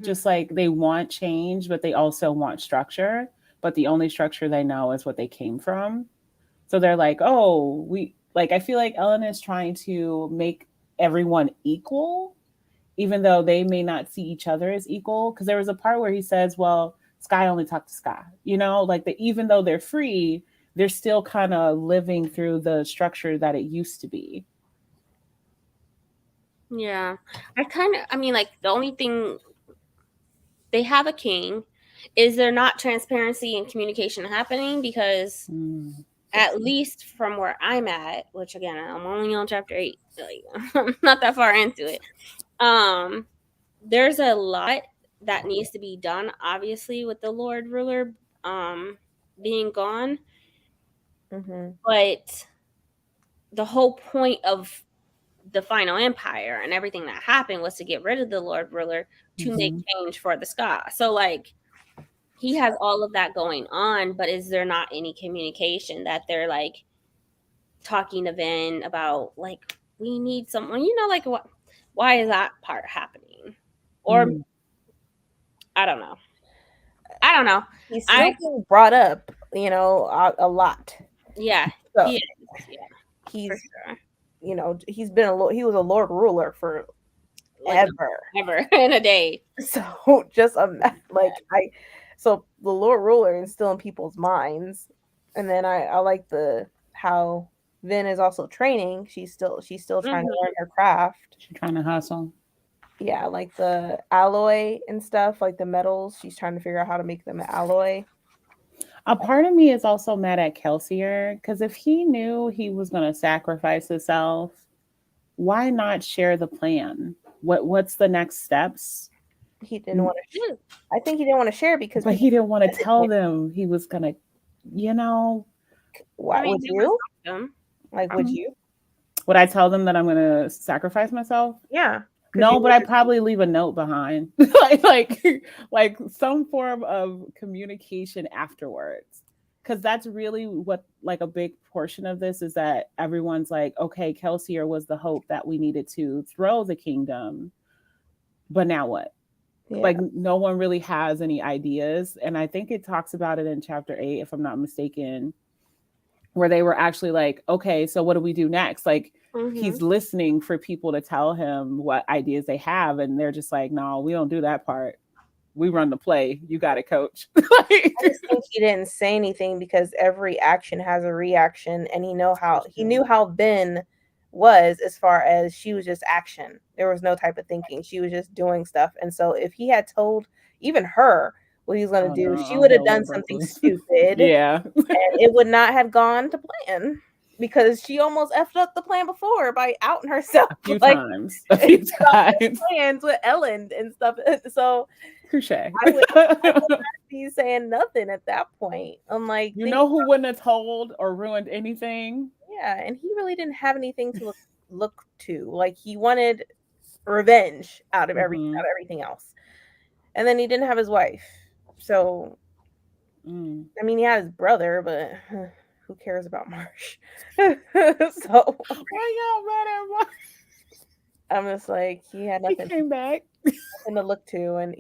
just like they want change, but they also want structure. But the only structure they know is what they came from. So they're like, oh, I feel like Ellen is trying to make everyone equal, even though they may not see each other as equal. Because there was a part where he says, well, Sky only talked to Sky, you know, like even though they're free, they're still kind of living through the structure that it used to be. Yeah. I mean, like the only thing, they have a king. Is there not transparency and communication happening? Because at least from where I'm at, which again, I'm only on chapter 8, like, I'm not that far into it. There's a lot that needs to be done, obviously, with the Lord Ruler being gone. But the whole point of the final empire and everything that happened was to get rid of the Lord Ruler to make change for the Ska. So like he has all of that going on, but is there not any communication that they're like talking to Vin about, like, we need someone, you know, like why is that part happening? Or I don't know. He's still being brought up, you know, a lot. Yeah. So, he is. Yeah. He's for sure. You know, he was a Lord Ruler for like ever in a day. So just so the Lord Ruler is still in people's minds, and then I like how Vin is also training. She's still trying to learn her craft. She's trying to hustle. Yeah, like the alloy and stuff, like the metals. She's trying to figure out how to make them alloy. A part of me is also mad at Kelsier, because if he knew he was going to sacrifice himself, why not share the plan? What's the next steps? He didn't want to. I think he didn't want to share because. But he didn't want to tell them he was going to, you know. Why would you? Like, would you? Would I tell them that I'm going to sacrifice myself? Yeah. No, but I'd probably leave a note behind, like some form of communication afterwards, because that's really what, like, a big portion of this is, that everyone's like, okay, Kelsier was the hope that we needed to throw the kingdom, but now what? Yeah. Like, no one really has any ideas, and I think it talks about it in chapter 8, if I'm not mistaken, where they were actually like, okay, so what do we do next? Like. He's listening for people to tell him what ideas they have, and they're just like, no, we don't do that part. We run the play. You got it, coach. I just think he didn't say anything because every action has a reaction, and he knew how Ben was, as far as she was just action. There was no type of thinking. She was just doing stuff. And so if he had told even her what he was going to do, she would have done something stupid. Yeah. And it would not have gone to plan, because she almost effed up the plan before by outing herself A few times. Plans with Ellen and stuff. So touche. I would not be saying nothing at that point. I'm like, you know who wouldn't have told or ruined anything? Yeah, and he really didn't have anything to look to. Like, he wanted revenge out of everything else, and then he didn't have his wife. So, I mean, he had his brother, but who cares about Marsh? So why y'all mad at Marsh? I'm just like, he had nothing. He came back, nothing to look to, and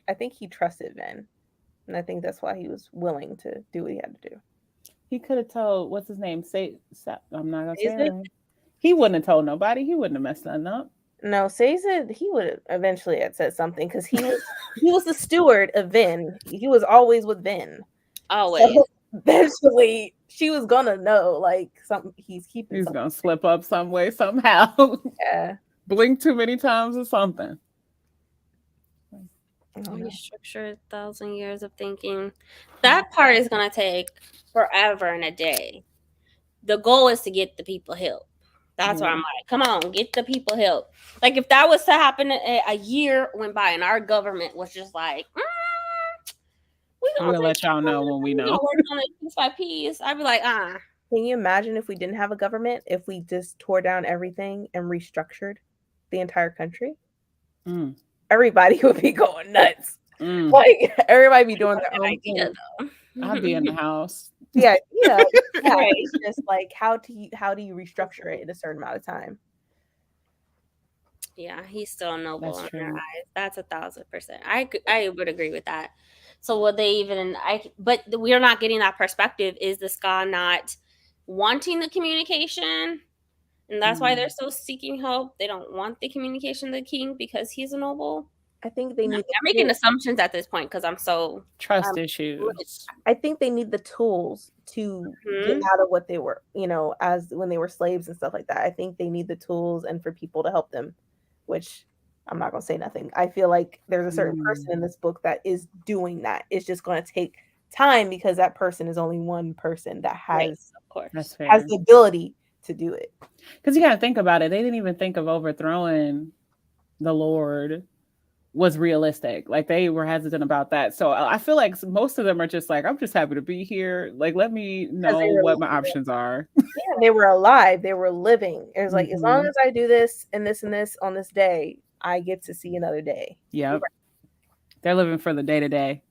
I think he trusted Ben, and I think that's why he was willing to do what he had to do. He could have told, what's his name? I'm not gonna say it. He wouldn't have told nobody. He wouldn't have messed nothing up. No, said he would have eventually had said something, because he was the steward of Vin. He was always with Vin. Always. So eventually, she was gonna know, like, something he's keeping. He's gonna slip up some way somehow. Yeah. Blink too many times or something. Restructure 1,000 years of thinking. That part is gonna take forever and a day. The goal is to get the people help. That's where I'm like, come on, get the people help. Like, if that was to happen, a year went by and our government was just like, we'll let y'all know when we know. Work on it piece by piece. I'd be like, Can you imagine if we didn't have a government? If we just tore down everything and restructured the entire country? Everybody would be going nuts. Like, everybody be doing their own idea, though. I'd be in the house. Yeah. Right. It's just like, how do you restructure it in a certain amount of time? Yeah, he's still noble in their eyes. That's 1,000%. I would agree with that. So would they even? But we are not getting that perspective. Is the Ska not wanting the communication, and that's why they're still seeking help? They don't want the communication of the king because he's a noble. I think they need. I'm making assumptions at this point because I'm so trust issues. I think they need the tools to get out of what they were, as when they were slaves and stuff like that. I think they need the tools and for people to help them, which I'm not gonna say nothing. I feel like there's a certain person in this book that is doing that. It's just going to take time because that person is only one person that has, of course, has the ability to do it. Because you got to think about it. They didn't even think of overthrowing the Lord was realistic. Like, they were hesitant about that. So I feel like most of them are just like, I'm just happy to be here. Like, let me know what my options are. Yeah, they were alive. They were living. It was like, as long as I do this and this and this on this day, I get to see another day. Yep. They're living for the day to day.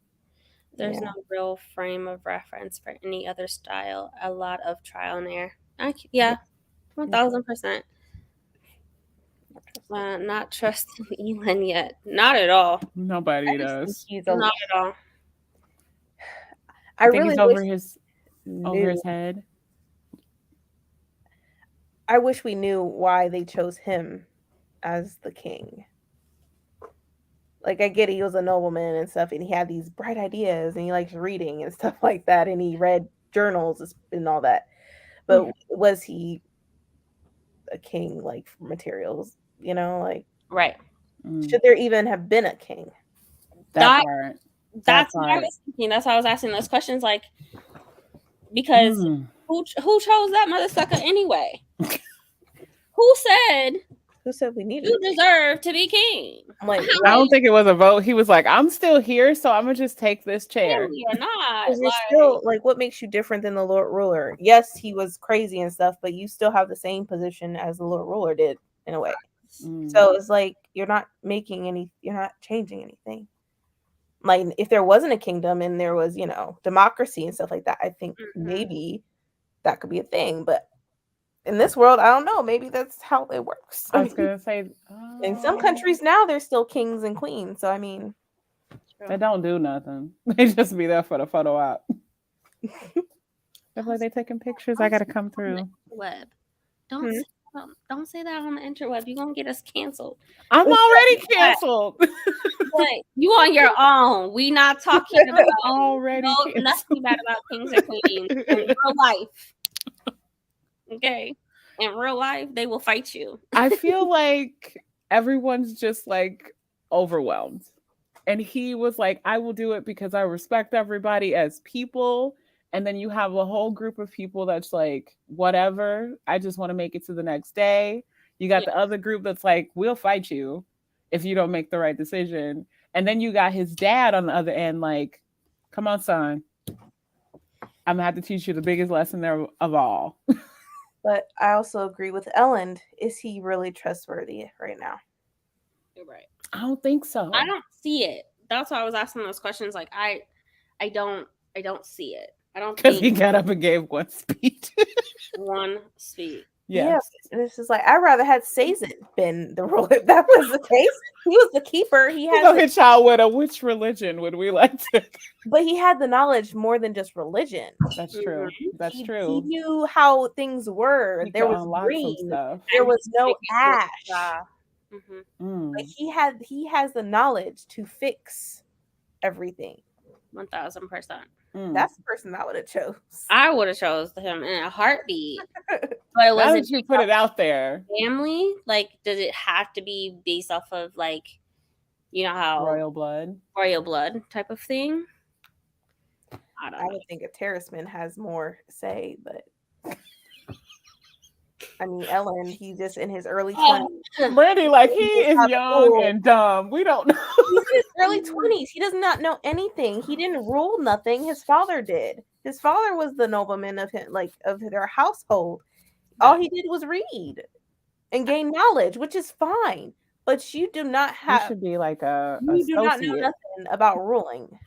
There's no real frame of reference for any other style. A lot of trial and error. 1,000%. Not trusting Elon yet. Not at all. Nobody does. Not at all. I really think it's over his head. I wish we knew why they chose him as the king. Like, I get it, he was a nobleman and stuff, and he had these bright ideas, and he likes reading and stuff like that, and he read journals and all that. But was he a king, like, for materials? Like, right? Should there even have been a king? That's what I was thinking. That's why I was asking those questions, like, because who chose that mother sucker anyway? Who said we needed? You deserve to be king. Like, I don't think it was a vote. He was like, I'm still here, so I'm gonna just take this chair. You're not. You're still, like, what makes you different than the Lord Ruler? Yes, he was crazy and stuff, but you still have the same position as the Lord Ruler did in a way. So it's like, you're not changing anything. Like, if there wasn't a kingdom and there was, democracy and stuff like that, I think maybe that could be a thing. But in this world, I don't know. Maybe that's how it works. I was gonna say, in some countries now, there's still kings and queens. So I mean, they don't do nothing. They just be there for the photo op. It's like they taking pictures. I gotta come through. Web. Don't say that on the interweb. You're gonna get us canceled. I'm already canceled. But you on your own. We not talking about nothing bad about kings or queens in real life. Okay. in real life, they will fight you. I feel like everyone's just like overwhelmed. And he was like, I will do it because I respect everybody as people. And then you have a whole group of people that's like, whatever, I just want to make it to the next day. You got the other group that's like, we'll fight you if you don't make the right decision. And then you got his dad on the other end, like, come on, son. I'm gonna have to teach you the biggest lesson there of all. But I also agree with Ellen. Is he really trustworthy right now? You're right. I don't think so. I don't see it. That's why I was asking those questions. Like I don't see it. I don't Because think he got up and gave one speech. one speech. Yes. Yeah, and it's just like I'd rather had Sazin been the ruler. If that was the case, he was the keeper. He had Go hit y'all with a which religion would we like to? but he had the knowledge more than just religion. That's true. That's He true. knew how things were. He There could was unlock some green. stuff. There was no ash. Mm-hmm. Like he has the knowledge to fix everything. 1000%. That's the person I would have chose. I would have chose him in a heartbeat. But Now was that it you put it out there, family? Like, does it have to be based off of like, you know how royal blood type of thing? I don't know. I would think a terraceman has more say, but I mean, Ellen, he's just in his early 20s. Brandie, like he is young and dumb. We don't know. He's in his early 20s. He does not know anything. He didn't rule nothing. His father did. His father was the nobleman of him, like of their household. All he did was read and gain knowledge, which is fine. But you do not have. You should be like a. You do not know nothing about ruling.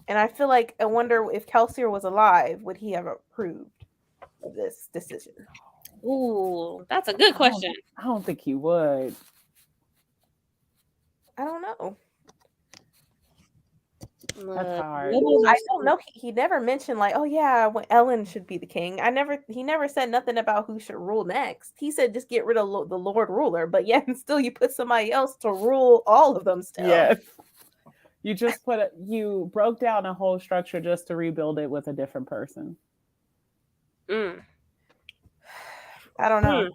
And I feel like I wonder if Kelsier was alive, would he have approved of this decision? Ooh, that's a good question. I don't think he would. I don't know. That's hard. I don't know. He never mentioned like, oh yeah, when Ellen should be the king. He never said nothing about who should rule next. He said just get rid of the Lord ruler, but yet and still you put somebody else to rule all of them still. Yes. You just you broke down a whole structure just to rebuild it with a different person. I don't know.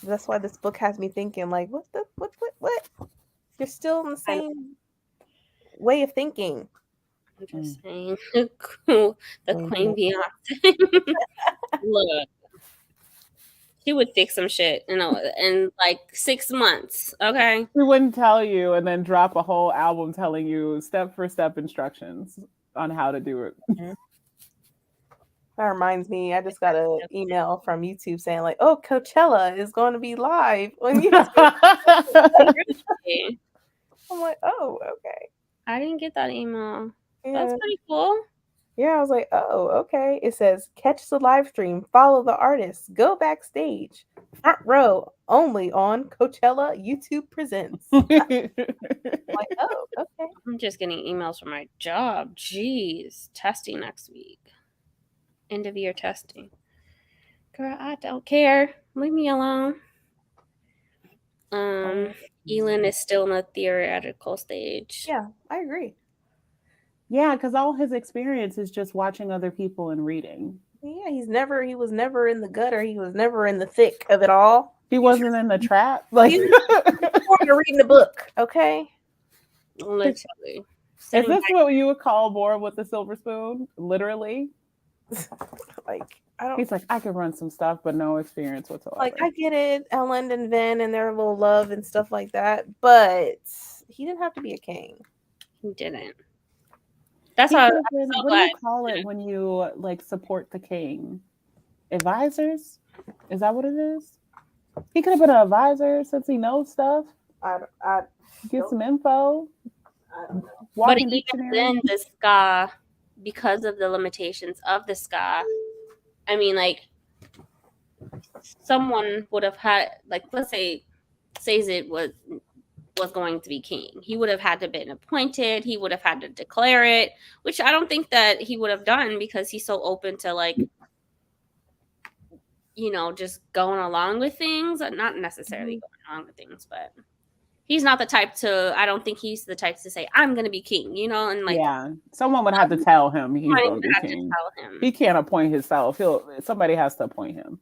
That's why this book has me thinking like, what? You're still in the same way of thinking. I'm just saying. The Queen Beyonce. Look, she would fix some shit, in like 6 months. Okay, She wouldn't tell you and then drop a whole album telling you step for step instructions on how to do it. That reminds me, I just got an email from YouTube saying like, "Oh, Coachella is going to be live on YouTube." I'm like, "Oh, okay." I didn't get that email. Yeah. That's pretty cool. Yeah, I was like, "Oh, okay." It says, "Catch the live stream, follow the artists, go backstage, front row, only on Coachella YouTube presents." I'm like, "Oh, okay." I'm just getting emails from my job. Jeez, testing next week. End of year testing. Girl, I don't care. Leave me alone. Elin is still in the theoretical stage. Yeah, I agree. Yeah, because all his experience is just watching other people and reading. Yeah, he was never in the gutter. He was never in the thick of it all. He wasn't in the trap. Like He was reading the book, okay? Literally. Is this what you would call born with a silver spoon? Literally? Like, I don't. He's like, I could run some stuff, but no experience whatsoever. Like, I get it, Ellen and Vin and their little love and stuff like that, but he didn't have to be a king. He didn't. That's how. What do you call it when you like support the king? Advisors? Is that what it is? He could have been an advisor since he knows stuff. I Get some info. But even then, the ska, because of the limitations of the ska, I mean, like, someone would have had, like, let's say Sazed was going to be king. He would have had to been appointed. He would have had to declare it, which I don't think that he would have done because he's so open to, like, just going along with things. Not necessarily going along with things, but he's not the type to. I don't think he's the type to say, "I'm going to be king," you know. And like, yeah, someone would have to tell him he's somebody going to would be have to king. tell him. He can't appoint himself. Somebody has to appoint him.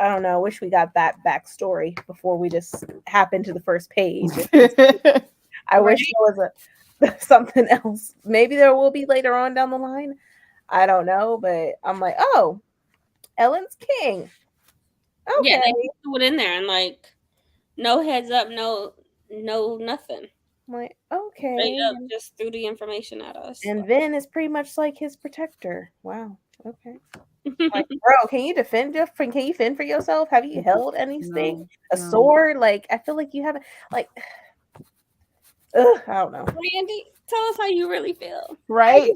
I don't know. I wish we got that backstory before we just hop into the first page. I wish there was something else. Maybe there will be later on down the line. I don't know, but I'm like, oh, Ellen's king. Okay. Yeah, they threw it in there and like, no heads up, no nothing. I'm like, okay. Straight up, just threw the information at us. And Vin is pretty much like his protector. Wow. Okay. Like, bro, can you defend can you fend for yourself? Have you held anything? A sword? Like, I feel like you haven't, like, I don't know. Brandie, tell us how you really feel. Right?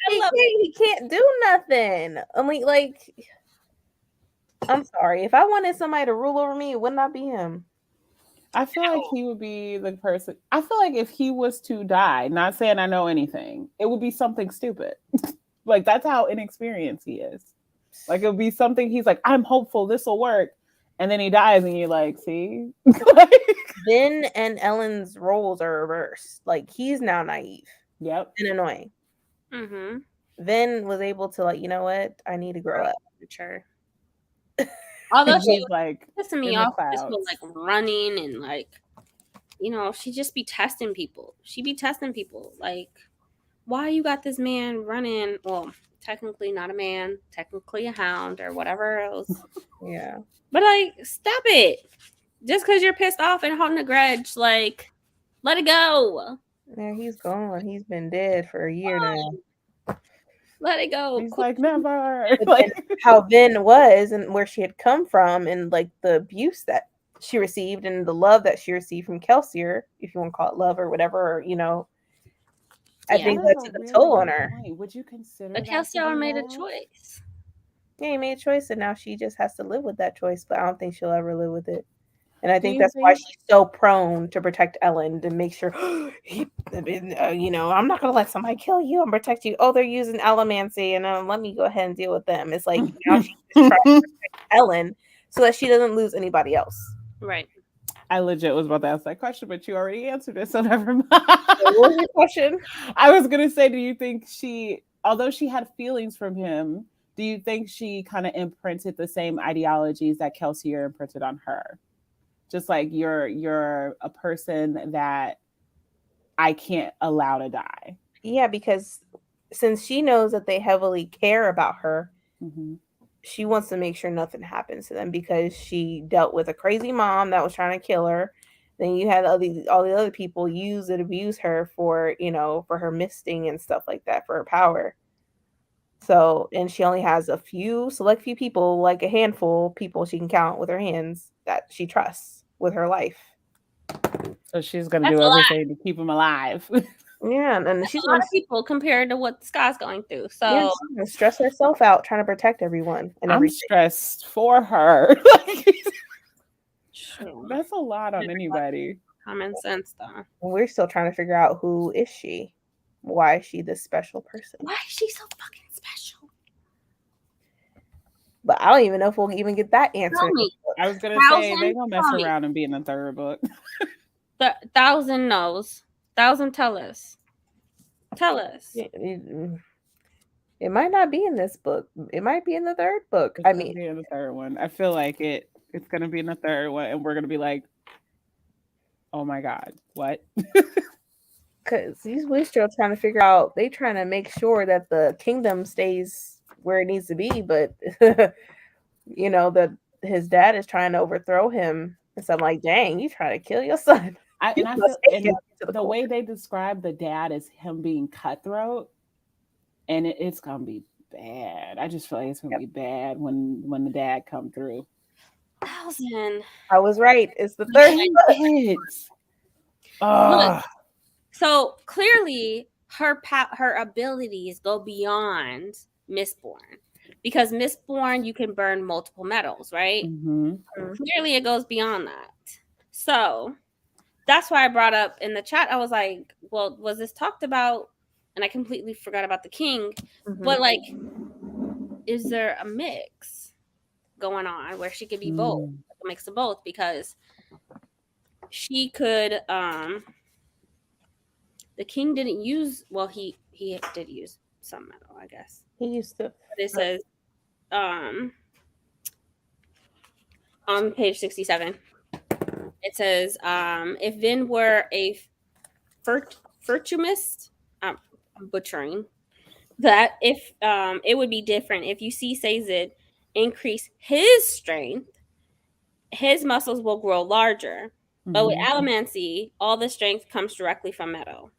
He can't do nothing. I mean, like, I'm sorry. If I wanted somebody to rule over me, it would not be him. I feel like he would be the person. I feel like if he was to die, not saying I know anything, it would be something stupid. Like, that's how inexperienced he is. Like, it would be something he's like, I'm hopeful this will work. And then he dies and you're like, see? Vin and Ellen's roles are reversed. Like, he's now naive. Yep. And annoying. Mm-hmm. Vin was able to, like, you know what? I need to grow up. Mature. Although she's like pissing me off just with like running and like, you know, she just be testing people. She be testing people. Like, why you got this man running? Well, technically not a man, technically a hound or whatever else. Yeah. But like, stop it. Just because you're pissed off and holding a grudge, like, let it go. Yeah, he's gone. He's been dead for a year now. Let it go. He's like, never. Like, how Vin was and where she had come from and like the abuse that she received and the love that she received from Kelsier, if you want to call it love or whatever, or, you know, I think that took a toll on her. Would you consider But Kelsier made a choice. Yeah, he made a choice and now she just has to live with that choice, but I don't think she'll ever live with it. And I think that's why she's so prone to protect Ellen, to make sure, you know, I'm not going to let somebody kill you. I'm protect you. Oh, they're using allomancy, and let me go ahead and deal with them. It's like, now she's just trying to protect Ellen so that she doesn't lose anybody else. Right. I legit was about to ask that question, but you already answered it, so never mind. What was your question? I was going to say, do you think although she had feelings from him, do you think she kind of imprinted the same ideologies that Kelsier imprinted on her? Just like you're a person that I can't allow to die. Yeah, because since she knows that they heavily care about her, she wants to make sure nothing happens to them because she dealt with a crazy mom that was trying to kill her. Then you had all the other people use and abuse her for, you know, for her misting and stuff like that, for her power. So, and she only has a select few people, like a handful of people she can count with her hands that she trusts with her life. So she's going to do everything to keep him alive. Yeah, and she's a lot of people compared to what Scott's going through. So yeah, she's going to stress herself out trying to protect everyone and I'm everything. stressed for her. That's a lot on anybody. Common sense, though. We're still trying to figure out who is she? Why is she this special person? Why is she so fucking special? But I don't even know if we'll even get that answer. I was gonna say they're gonna mess around and be in the third book. 1,000 knows. 1,000 tell us. Tell us. It might not be in this book. It might be in the third book. It's gonna be in the third one. I feel like it's gonna be in the third one, and we're gonna be like, oh my god, what? Because we're still trying to figure out. They're trying to make sure that the kingdom stays where it needs to be, but you know that his dad is trying to overthrow him. And so I'm like, dang, you trying to kill your son? I feel the way they describe the dad is him being cutthroat, and it's gonna be bad. I just feel like it's gonna be bad when the dad come through. 1,000. I was right. It's the third. Look, so clearly her abilities go beyond Mistborn, because Mistborn you can burn multiple metals, right? Clearly it goes beyond that. So that's why I brought up in the chat. I was like, well, was this talked about? And I completely forgot about the king. But like, is there a mix going on where she could be both, a mix of both? Because she could the king didn't use, well, he did use some metal, I guess. He used to. But it says on page 67, it says if Vin were a virtuist, I'm butchering that, if it would be different. If you see Sazed increase his strength, his muscles will grow larger. But with allomancy, all the strength comes directly from metal.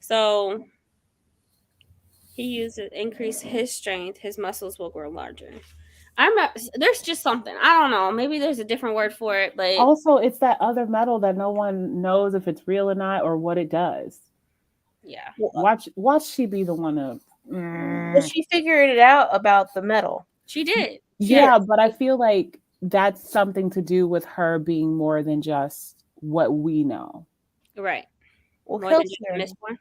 So he uses increase his strength, his muscles will grow larger. I'm not, there's just something, I don't know, maybe there's a different word for it, but Also, it's that other metal that no one knows if it's real or not or what it does. yeah. Watch she be the one to. But she figured it out about the metal. She did. Yeah, but I feel like that's something to do with her being more than just what we know. Right. Well, More than Kelsey, just this one.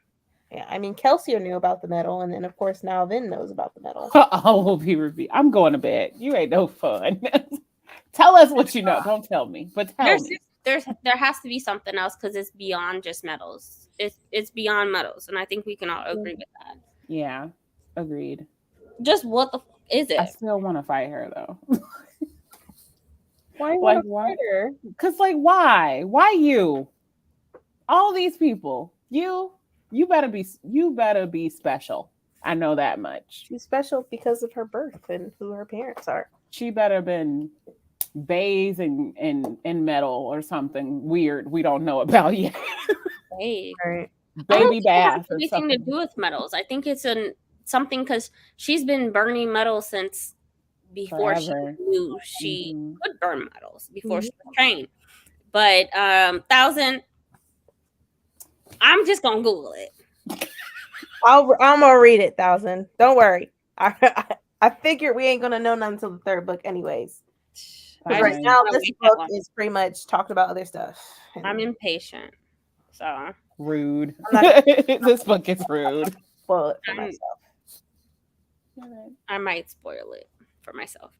yeah, I mean, Kelsey knew about the metal, and then of course now Vin knows about the metal. All will be revealed. I'm going to bed. You ain't no fun. Tell us what you know. Don't tell me, but tell me. There has to be something else, because it's beyond just metals. It's beyond metals, and I think we can all agree with that. Yeah, agreed. Just what the is it? I still want to fight her though. Why? Like why? Because like why? Why you? All these people. You better be special. I know that much. She's special because of her birth and who her parents are. She better been bathed in metal or something weird we don't know about yet. Hey. Right. Baby bath or anything something. to do with metals. I think it's something, because she's been burning metal since before Forever. she knew she could burn metals, before Mhm. she was trained. But 1,000, I'm just gonna Google it. I'm gonna read it, 1,000. Don't worry. I figured we ain't gonna know none until the third book, anyways. Fine. Right now, this book is pretty much talked about other stuff. I'm impatient, so Rude. I'm This book is rude. spoil it for myself. I might spoil it for myself.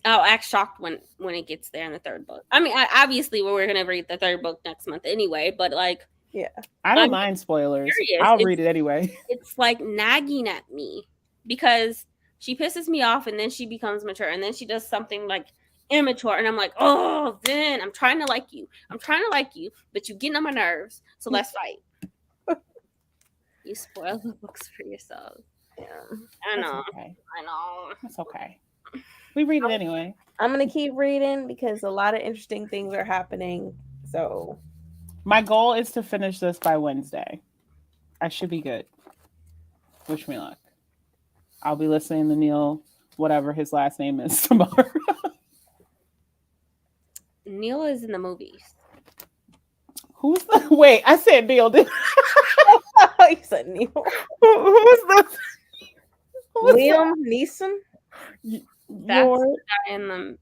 I'll act shocked when it gets there in the third book. I mean, obviously we're gonna read the third book next month anyway, but like, yeah, I don't mind spoilers. I'll read it anyway. It's like nagging at me because she pisses me off, and then she becomes mature, and then she does something like immature, and I'm like, oh, then I'm trying to like you, but you getting on my nerves, so let's fight. You spoil the books for yourself. yeah. I know. Okay. I know. That's okay. We read it anyway. I'm gonna keep reading because a lot of interesting things are happening. So my goal is to finish this by Wednesday. I should be good. Wish me luck. I'll be listening to Neil, whatever his last name is, tomorrow. Neil is in the movies. Who's the? Wait, I said Neil. you said Neil. Who's the? Liam Neeson. That's the guy in the.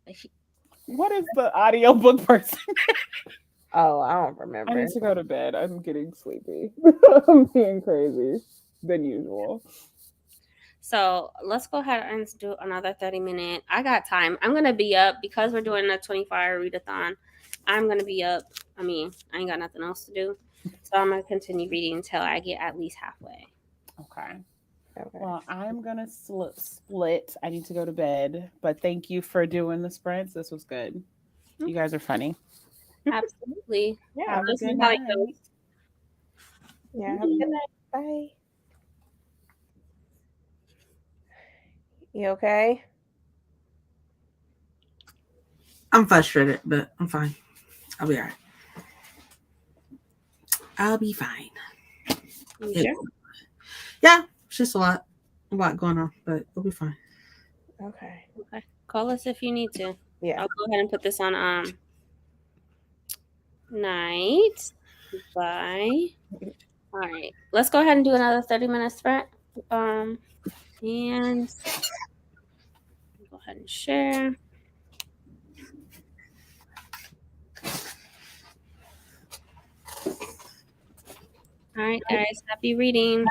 What is the audiobook person? Oh, I don't remember. I need to go to bed. I'm getting sleepy. I'm being crazy than usual. So let's go ahead and do another 30-minute. I got time. I'm gonna be up because we're doing a 24-hour readathon. I'm gonna be up. I mean, I ain't got nothing else to do, so I'm gonna continue reading until I get at least halfway. Okay. Well, I'm gonna split. I need to go to bed, but thank you for doing the sprints. This was good. You guys are funny. Absolutely. Yeah. Have a good night. Yeah. Have a good night. Bye. You okay? I'm frustrated, but I'm fine. I'll be all right. I'll be fine. You sure? Yeah, it's just a lot going on, but it'll be fine. Okay. Call us if you need to. Yeah. I'll go ahead and put this on night. Bye. All right. Let's go ahead and do another 30-minute sprint. And go ahead and share. All right, guys. Happy reading.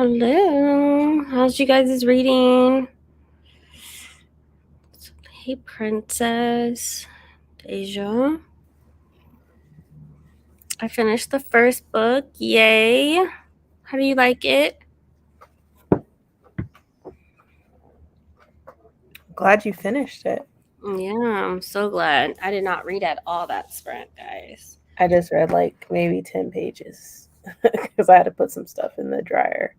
Hello. How's you guys' reading? Hey, Princess. Deja. I finished the first book. Yay. How do you like it? Glad you finished it. Yeah, I'm so glad. I did not read at all that sprint, guys. I just read like maybe 10 pages because I had to put some stuff in the dryer.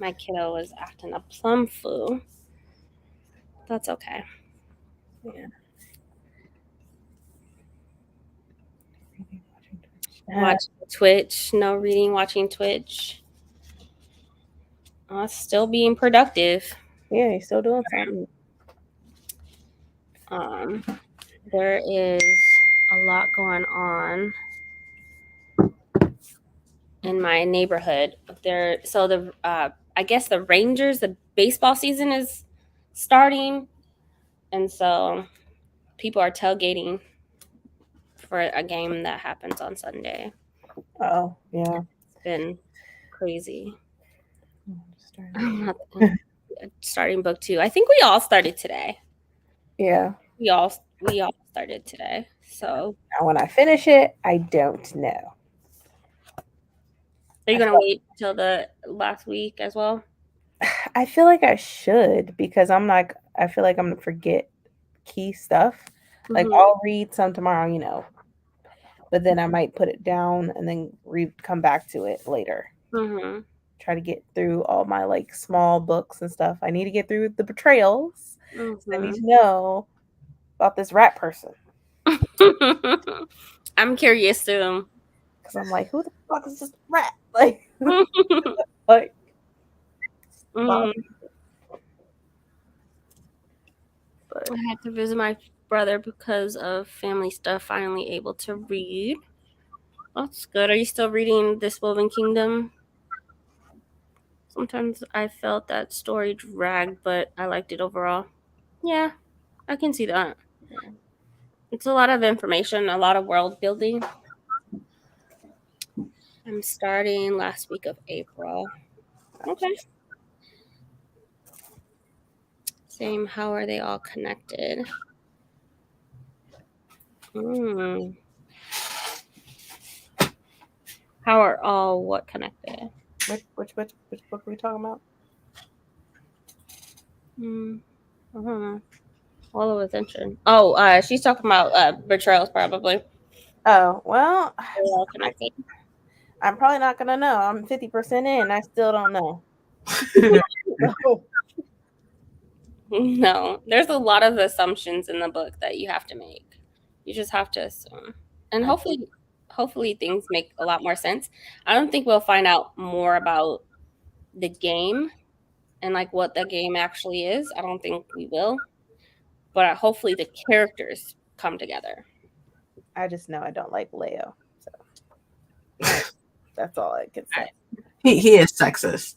My kiddo was acting a plum fool. That's okay. Yeah. Watching Twitch. No reading, watching Twitch. Still being productive. Yeah, you're still doing something. There is a lot going on in my neighborhood. I guess the Rangers, the baseball season is starting, and so people are tailgating for a game that happens on Sunday. Oh, yeah. It's been crazy. Starting. Starting book 2. I think we all started today. Yeah. We all started today. So now when I finish it, I don't know. Are you gonna wait till the last week as well? I feel like I should because I feel like I'm gonna forget key stuff. Mm-hmm. Like I'll read some tomorrow, you know, but then I might put it down and then come back to it later. Mm-hmm. Try to get through all my like small books and stuff. I need to get through the betrayals. Mm-hmm. So I need to know about this rat person. I'm curious too. Because I'm like, who the fuck is this rat? Like, like. Mm-hmm. But I had to visit my brother because of family stuff. Finally able to read. That's good. Are you still reading This Woven Kingdom? Sometimes I felt that story dragged, but I liked it overall. Yeah, I can see that. Yeah. It's a lot of information, a lot of world building. I'm starting last week of April. Okay. Same. How are they all connected? How are all what connected? Which book are we talking about? I don't know. All of attention. Oh, she's talking about betrayals, probably. Oh, well, they're all connected. I'm probably not gonna know. I'm 50% in. I still don't know. No, there's a lot of assumptions in the book that you have to make. You just have to assume, and hopefully things make a lot more sense. I don't think we'll find out more about the game and like what the game actually is. I don't think we will, but hopefully the characters come together. I just know I don't like Leo, so that's all I can say. He is sexist.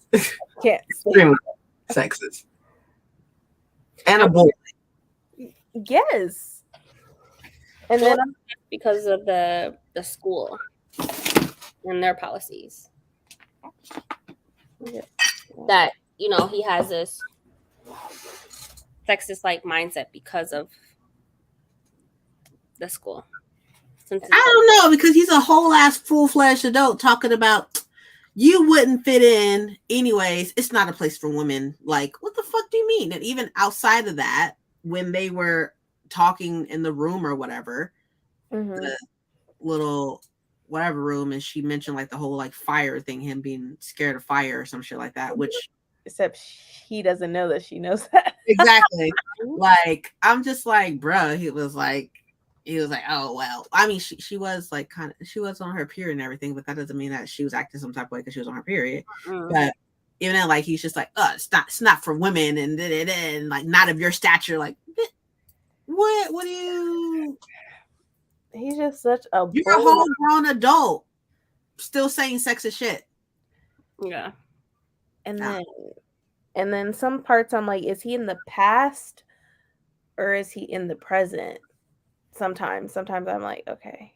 Can't extremely sexist. And a boy. Yes. And then because of the school and their policies. Yeah. That, you know, he has this sexist like mindset because of the school. I don't know, because he's a whole ass full-fledged adult talking about you wouldn't fit in anyways. It's not a place for women. Like, what the fuck do you mean? And even outside of that, when they were talking in the room or whatever, the little whatever room, and she mentioned like the whole like fire thing, him being scared of fire or some shit like that, which except he doesn't know that she knows that. Exactly. Like, I'm just like, bruh, he was like, oh well. I mean, she was like she was on her period and everything, but that doesn't mean that she was acting some type of way because she was on her period. But even then, like, he's just like, it's not for women and like not of your stature. Like, what do you? He's just such a you're a whole grown adult still saying sexist shit. Yeah. And then some parts I'm like, is he in the past or is he in the present? Sometimes I'm like, okay,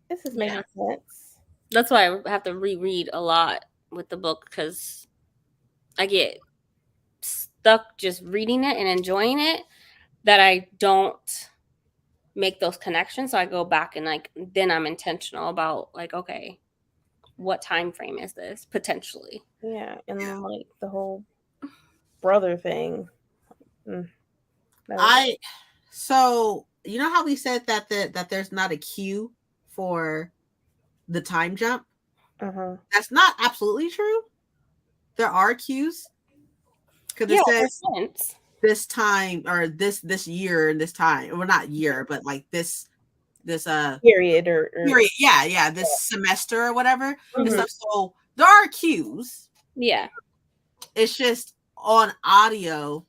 this is making sense. That's why I have to reread a lot with the book because I get stuck just reading it and enjoying it that I don't make those connections. So I go back and like then I'm intentional about like, okay, what time frame is this potentially? Yeah, and then like the whole brother thing. So you know how we said that that there's not a cue for the time jump? That's not absolutely true. There are cues because it says this time or this year and this time. Well, not year, but like this period or period. Yeah, this semester or whatever. And stuff. So there are cues. Yeah, it's just on audio.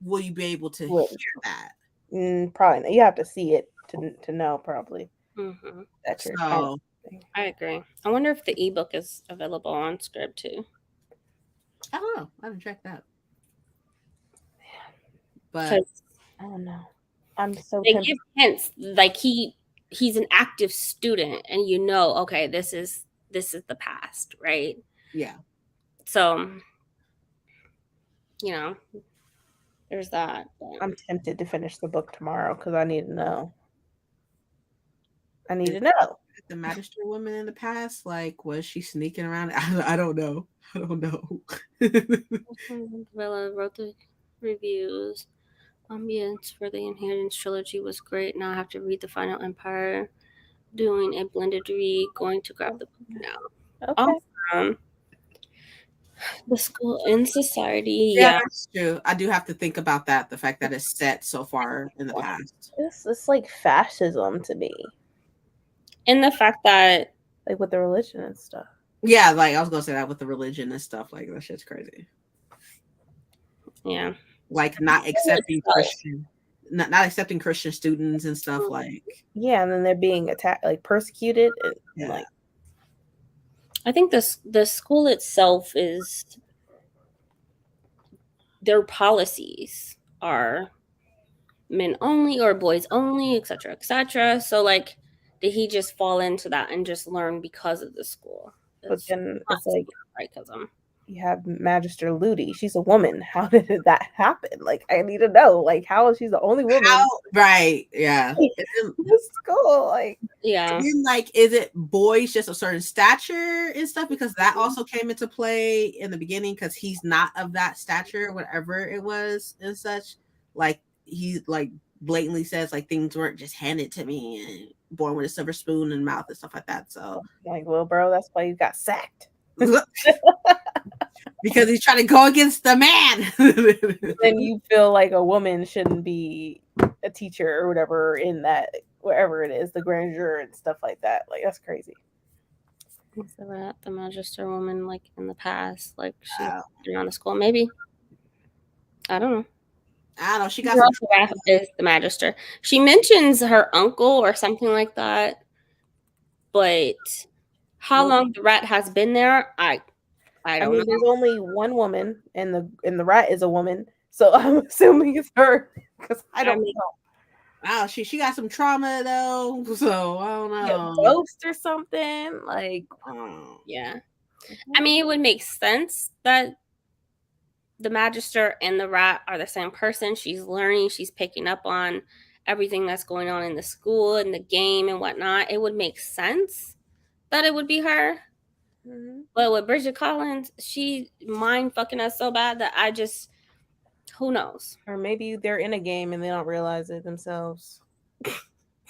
Will you be able to hear that? Probably not. You have to see it to know. Probably. That's so. I agree. I wonder if the ebook is available on Scribd too. I don't know. I haven't checked that. But I don't know. I'm so they give hints like he's an active student and you know, okay, this is the past, right? Yeah. So you know, there's that. But I'm tempted to finish the book tomorrow because I need to know. I need to know. The magistrate woman in the past, like, was she sneaking around? I don't know. I don't know. Bella wrote the reviews. Ambience for the Inheritance trilogy was great. Now I have to read the Final Empire. Doing a blended read. Going to grab the book now. Okay. Awesome. The School in Society. Yeah, that's true. I do have to think about that. The fact that it's set so far in the past. It's like fascism to me. And the fact that like with the religion and stuff. Yeah, like I was gonna say that with the religion and stuff. Like that shit's crazy. Yeah. Like not accepting Christian, not accepting Christian students and stuff. Like and then they're being attacked, like persecuted. And, like I think the school itself is their policies are men only or boys only, etc., etc. So like, did he just fall into that and just learn because of the school? But then it's like you have Magister Ludi. She's a woman. How did that happen? Like, I need to know. Like, how is she the only woman? Right? Yeah. This school, like, I mean, like, is it boys just a certain stature and stuff? Because that also came into play in the beginning. Because he's not of that stature, whatever it was, and such. Like he like blatantly says like things weren't just handed to me and born with a silver spoon in the mouth and stuff like that. So, like, well, bro, that's why you got sacked. Because he's trying to go against the man. Then you feel like a woman shouldn't be a teacher or whatever in that, wherever it is, the grand jury and stuff like that. Like, that's crazy. The Magister woman, like in the past, like she around the school, maybe. I don't know. She got is the Magister. She mentions her uncle or something like that, but how long the rat has been there, I don't know. There's only one woman, and the rat is a woman, so I'm assuming it's her because I don't know. Wow, she got some trauma though, so I don't know. Ghost or something like. Yeah, I mean, it would make sense that the Magister and the rat are the same person. She's learning, she's picking up on everything that's going on in the school and the game and whatnot. It would make sense that it would be her. But with Bridget Collins, she mind fucking us so bad that I just, who knows? Or maybe they're in a game and they don't realize it themselves.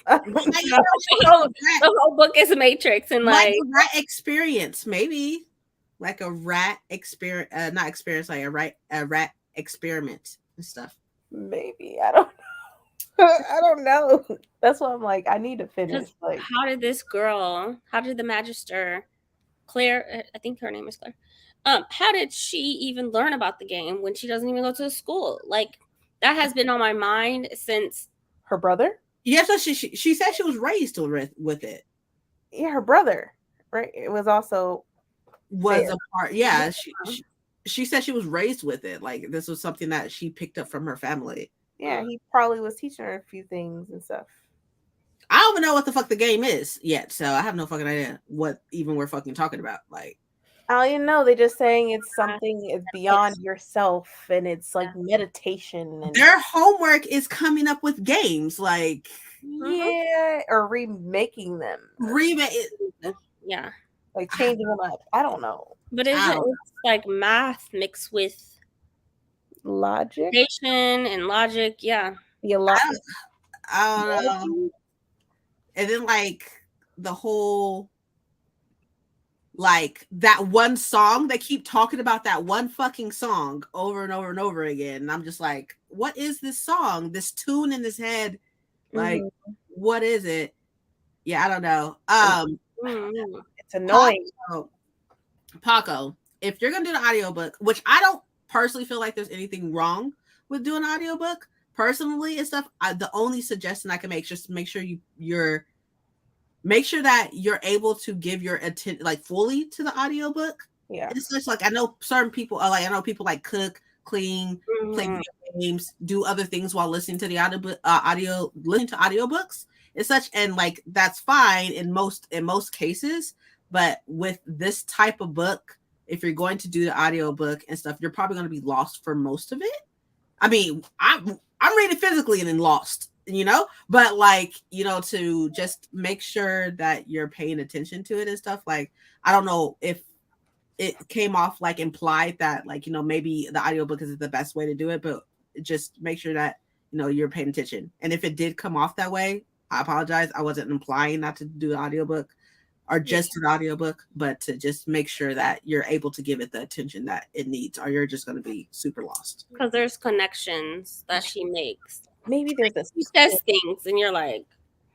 The whole book is a Matrix and like a rat experience, maybe like a rat experience, not experience, like a rat experiment and stuff. Maybe I don't know. I don't know. That's why I'm like, I need to finish. Like, how did the Magister, Claire, I think her name is Claire. How did she even learn about the game when she doesn't even go to the school? Like, that has been on my mind since her brother. Yeah, so she said she was raised with it. Yeah, her brother, right? It was also a part. Yeah, she said she was raised with it. Like this was something that she picked up from her family. Yeah, he probably was teaching her a few things and stuff. I don't even know what the fuck the game is yet, so I have no fucking idea what even we're fucking talking about. Like, I don't know. They're just saying it's something. It's beyond yourself, and it's like meditation. And their homework is coming up with games, like or remaking them, yeah, like changing them up. I don't know. But it's like math mixed with logic, and logic. Yeah, I don't know. And then like the whole. Like that one song, they keep talking about that one fucking song over and over and over again. And I'm just like, what is this song? This tune in his head? Like, what is it? Yeah, I don't know. It's annoying. Paco, if you're gonna do the audiobook, which I don't personally feel like there's anything wrong with doing an audiobook, personally and stuff, the only suggestion I can make is just make sure make sure that you're able to give your attention like fully to the audiobook. Yeah. It's just like I know certain people are like, I know people like cook, clean, play video games, do other things while listening to the listening to audiobooks and such. And like that's fine in most cases. But with this type of book, if you're going to do the audiobook and stuff, you're probably going to be lost for most of it. I mean, I'm reading physically and then lost. But like, to just make sure that you're paying attention to it and stuff. Like, I don't know if it came off like implied that like, maybe the audiobook is the best way to do it, but just make sure that, you're paying attention. And if it did come off that way, I apologize. I wasn't implying not to do the audiobook or just do the audiobook, but to just make sure that you're able to give it the attention that it needs, or you're just going to be super lost. Because there's connections that she makes. Maybe there's she says things and you're like,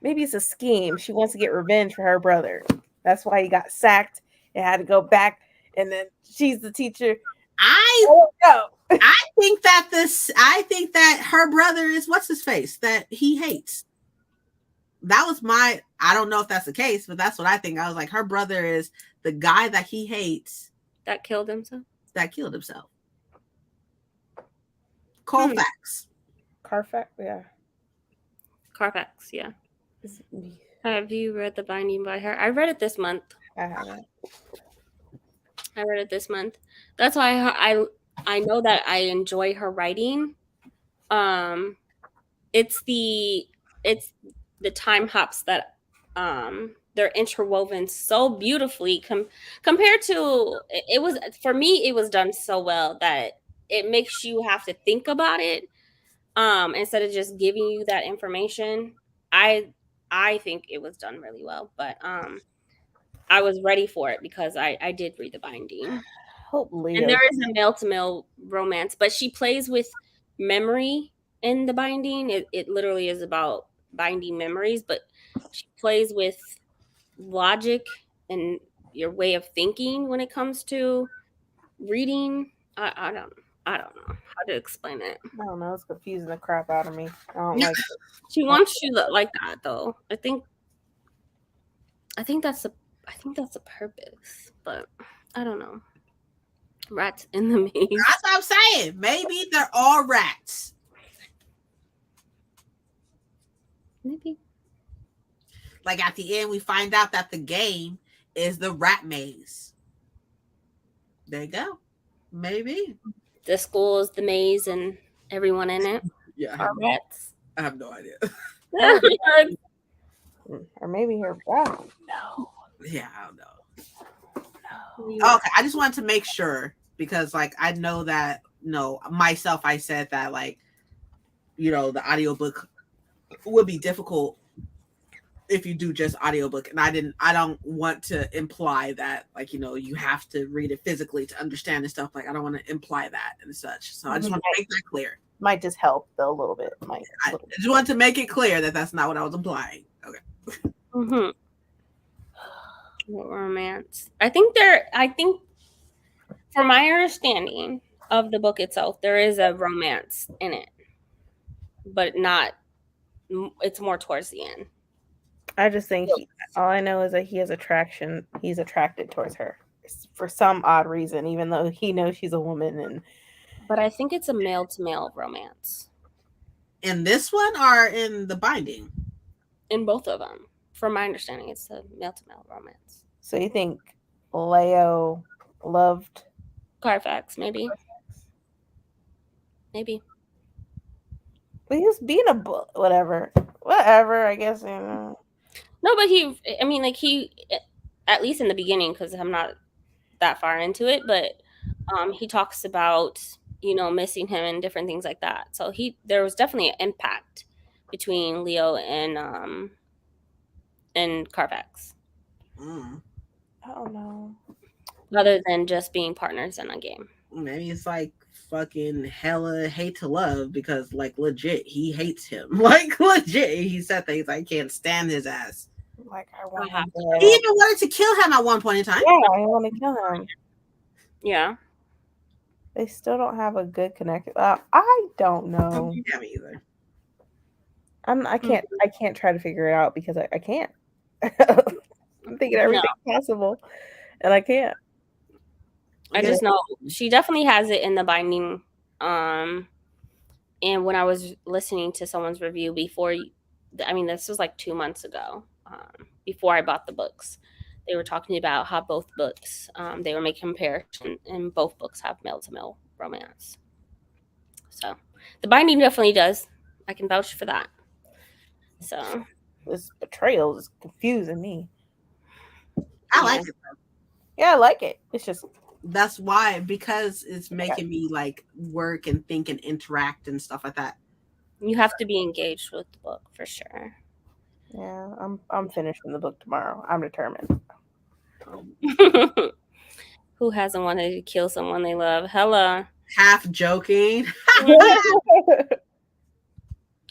maybe it's a scheme. She wants to get revenge for her brother. That's why he got sacked and had to go back. And then she's the teacher. I think that her brother is what's his face that he hates. That was I don't know if that's the case, but that's what I think. I was like, her brother is the guy that he hates. That killed himself? Colfax. Carfax, yeah. Carfax, yeah. Have you read The Binding by her? I read it this month. I haven't. I read it this month. That's why I know that I enjoy her writing. It's the time hops that they're interwoven so beautifully compared to it was for me. It was done so well that it makes you have to think about it. Instead of just giving you that information. I think it was done really well, but I was ready for it because I did read The Binding. Hopefully. And there is a male-to-male romance, but she plays with memory in The Binding. It literally is about binding memories, but she plays with logic and your way of thinking when it comes to reading. I don't know how to explain it. I don't know. It's confusing the crap out of me. I don't like it. She wants you like that, though. I think that's the purpose, but I don't know. Rats in the maze. That's what I'm saying. Maybe they're all rats. Maybe. Like at the end, we find out that the game is the rat maze. There you go. Maybe. The school is the maze and everyone in it are rats. I have no idea. Or maybe her. No. Yeah, I don't know. No. Okay, I just wanted to make sure because, like, I know that myself. I said that, like, the audiobook would be difficult if you do just audiobook, and I don't want to imply that, like, you have to read it physically to understand and stuff. Like, I don't want to imply that and such. So I just want to make that clear. Might just help though a little bit. I just want to make it clear that that's not what I was implying. Okay. Mm-hmm. Romance. I think from my understanding of the book itself, there is a romance in it, but it's more towards the end. I just think all I know is that he has attraction. He's attracted towards her for some odd reason, even though he knows she's a woman. But I think it's a male-to-male romance. In this one or in The Binding? In both of them. From my understanding, it's a male-to-male romance. So you think Leo loved Carfax, maybe. But he was being a whatever, I guess. You know. No, but he, at least in the beginning, because I'm not that far into it, but he talks about, missing him and different things like that. So there was definitely an impact between Leo and Carfax. I don't know. Other than just being partners in a game. Maybe it's like fucking hella hate to love, because like legit he hates him. Like legit he said things I can't stand his ass. Like I want him He even wanted to kill him at one point in time. Yeah, I want to kill him. Yeah. They still don't have a good connection. I don't know. Yeah, me either. I can't try to figure it out because I can't. I'm thinking everything possible, and I can't. I just know she definitely has it in the binding. And when I was listening to someone's review before, this was like 2 months ago, before I bought the books, they were talking about how both books, they were making comparison, and both books have male-to-male romance. So the binding definitely does. I can vouch for that. So this betrayal is confusing me. I like it though. Yeah, I like it. It's just that's why, because it's making me like work and think and interact and stuff like that. You have to be engaged with the book for sure. Yeah, I'm finishing the book tomorrow. I'm determined. Who hasn't wanted to kill someone they love? Hella. Half joking.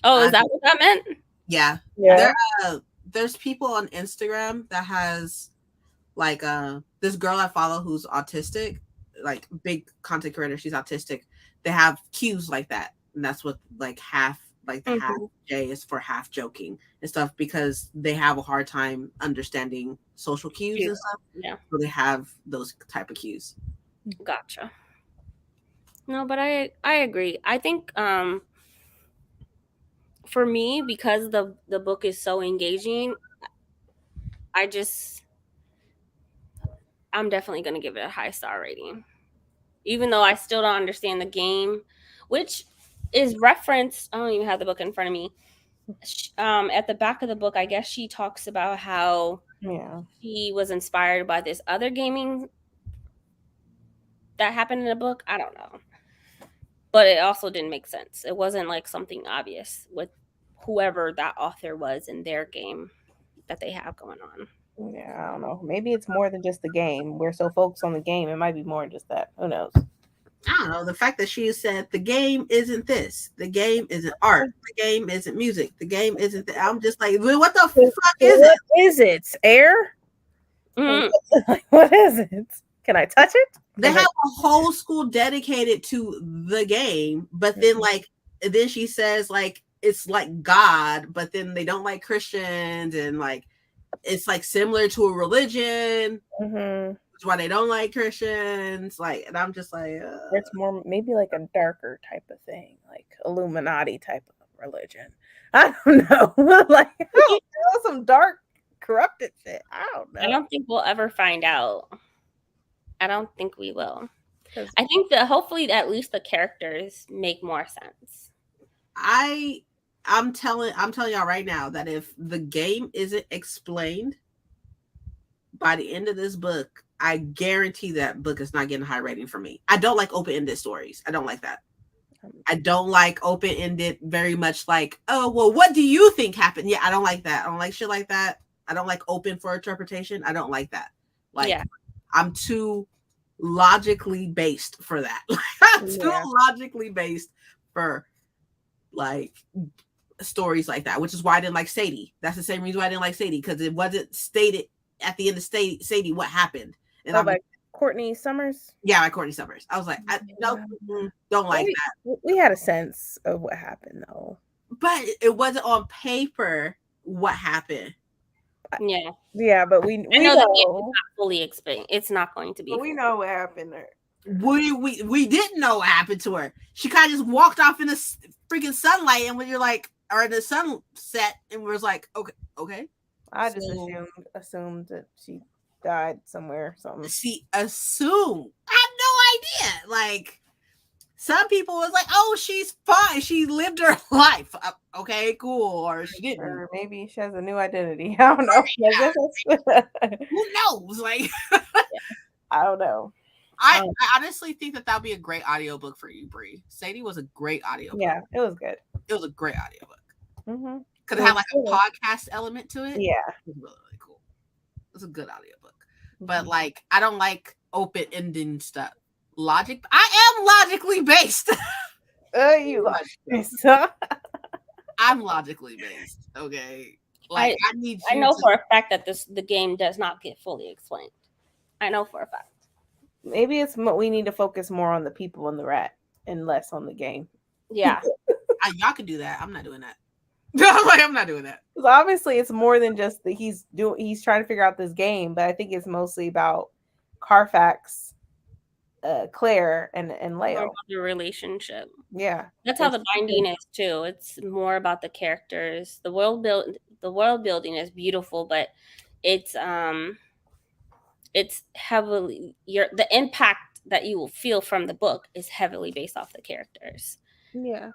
Oh, is that what that meant? Yeah. There's people on Instagram that has like this girl I follow who's autistic, like big content creator. She's autistic. They have cues like that, and that's what like half, like the half J is for half joking and stuff, because they have a hard time understanding social cues and stuff. Yeah, so they have those type of cues. Gotcha. No, but I agree. I think for me, because the book is so engaging, I'm definitely going to give it a high star rating. Even though I still don't understand the game, which is referenced. I don't even have the book in front of me. At the back of the book, I guess she talks about how he was inspired by this other gaming that happened in the book. I don't know. But it also didn't make sense. It wasn't like something obvious with whoever that author was in their game that they have going on. Yeah, I don't know. Maybe it's more than just the game. We're so focused on the game. It might be more than just that. Who knows? I don't know. The fact that she said the game isn't this, the game isn't art, the game isn't music, the game isn't. I'm just like, what the fuck is it? What is it? Air? What is it? Can I touch it? They have a whole school dedicated to the game, but then then she says like it's like God, but then they don't like Christians, and like it's like similar to a religion. That's why they don't like Christians. Like, and I'm just like, it's more maybe like a darker type of thing, like Illuminati type of religion. I don't know. Like some dark, corrupted shit. I don't know. I don't think we'll ever find out. I don't think we will. I think that hopefully at least the characters make more sense. I'm telling y'all right now that if the game isn't explained by the end of this book, I guarantee that book is not getting a high rating for me. I don't like open-ended stories. I don't like that. I don't like open-ended very much like, oh, well, what do you think happened? Yeah, I don't like that. I don't like shit like that. I don't like open for interpretation. I don't like that. Like, I'm too logically based for that. I'm too logically based for like stories like that, which is why I didn't like Sadie. That's the same reason why I didn't like Sadie, because it wasn't stated at the end of Sadie what happened. And I'm like Courtney Summers. Yeah, like Courtney Summers. I was like, don't like that. We had a sense of what happened though, but it wasn't on paper what happened. Yeah, but we know the game is not fully explained. It's not going to be. But we know what happened there. We didn't know what happened to her. She kind of just walked off in the freaking sunlight, and when you're like, or in the sunset, and was like, okay. I just assumed that she died somewhere. Something. See, assume. I have no idea. Like, some people was like, "Oh, she's fine. She lived her life. Okay, cool." Or she didn't. Or maybe she has a new identity. I don't know. Yeah. I guess Who knows? Like, I don't know. I honestly think that would be a great audiobook for you, Bree. Sadie was a great audiobook. Yeah, it was good. It was a great audiobook. Mm-hmm. Because it had like a podcast element to it. Yeah. It was really, really cool. It was a good audiobook. But like, I don't like open-ending stuff. I am logically based. You based. I'm logically based. Okay. Like, I know for a fact that the game does not get fully explained. I know for a fact. Maybe we need to focus more on the people in the rat and less on the game. Yeah. Y'all can do that. I'm not doing that. I'm not doing that. Because obviously it's more than just that he's trying to figure out this game, but I think it's mostly about Carfax, Claire, and Leo. The relationship. Yeah. That's how the binding is too. It's more about the characters. The world building is beautiful, but it's heavily the impact that you will feel from the book is heavily based off the characters. Yeah.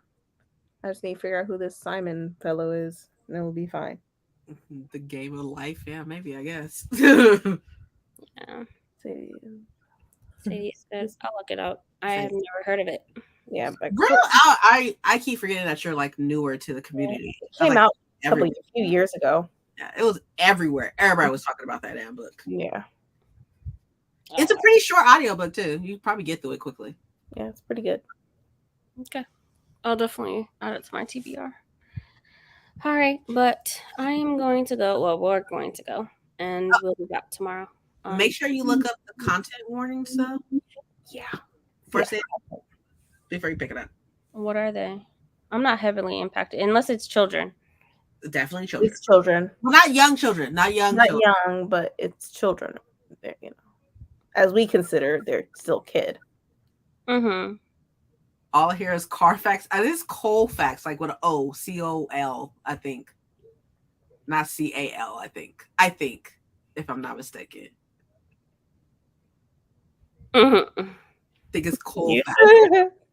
I just need to figure out who this Simon fellow is, and it will be fine. The game of life, yeah, maybe, I guess. Yeah. Sadie says, I'll look it up. I have never heard of it. Yeah, but girl, I keep forgetting that you're like newer to the community. It came out a few years ago. Yeah, it was everywhere. Everybody was talking about that damn book. Yeah. It's a pretty short audiobook too. You probably get through it quickly. Yeah, it's pretty good. Okay. I'll definitely add it to my TBR. All right, but I am going to go. Well, we're going to go, and we'll be back tomorrow. Make sure you look up the content warnings, though. Yeah. First, before you pick it up. What are they? I'm not heavily impacted, unless it's children. Definitely children. It's children. Well, not young children. Not young. Not children. young, but it's children. They're, as we consider, they're still kid. Mm-hmm. All here is Carfax. It is Colfax, like with an O, C-O-L, I think. Not C-A-L, I think, if I'm not mistaken. Mm-hmm. I think it's Colfax.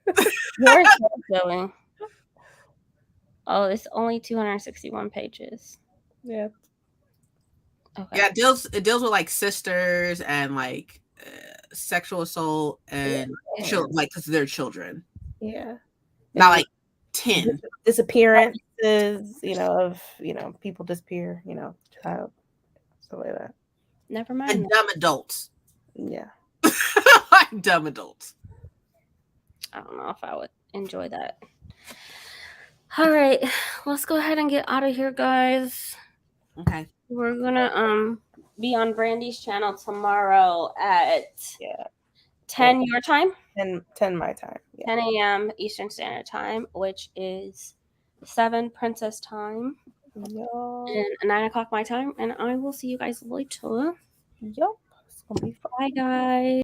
Where's that going? Oh, it's only 261 pages. Yeah. Okay. Yeah, it deals with like sisters and like sexual assault and children, like because they're children. Yeah. Not like 10 disappearances, of people disappear, child, stuff like that. Never mind. And dumb adults. Yeah. Like dumb adults. I don't know if I would enjoy that. All right, let's go ahead and get out of here, guys. Okay. We're gonna be on Brandie's channel tomorrow at 10 your time. 10 my time. Yeah. 10 a.m. Eastern Standard Time, which is 7 Princess time. And 9 o'clock my time. And I will see you guys later. Yep. It's gonna be fun. Bye, guys.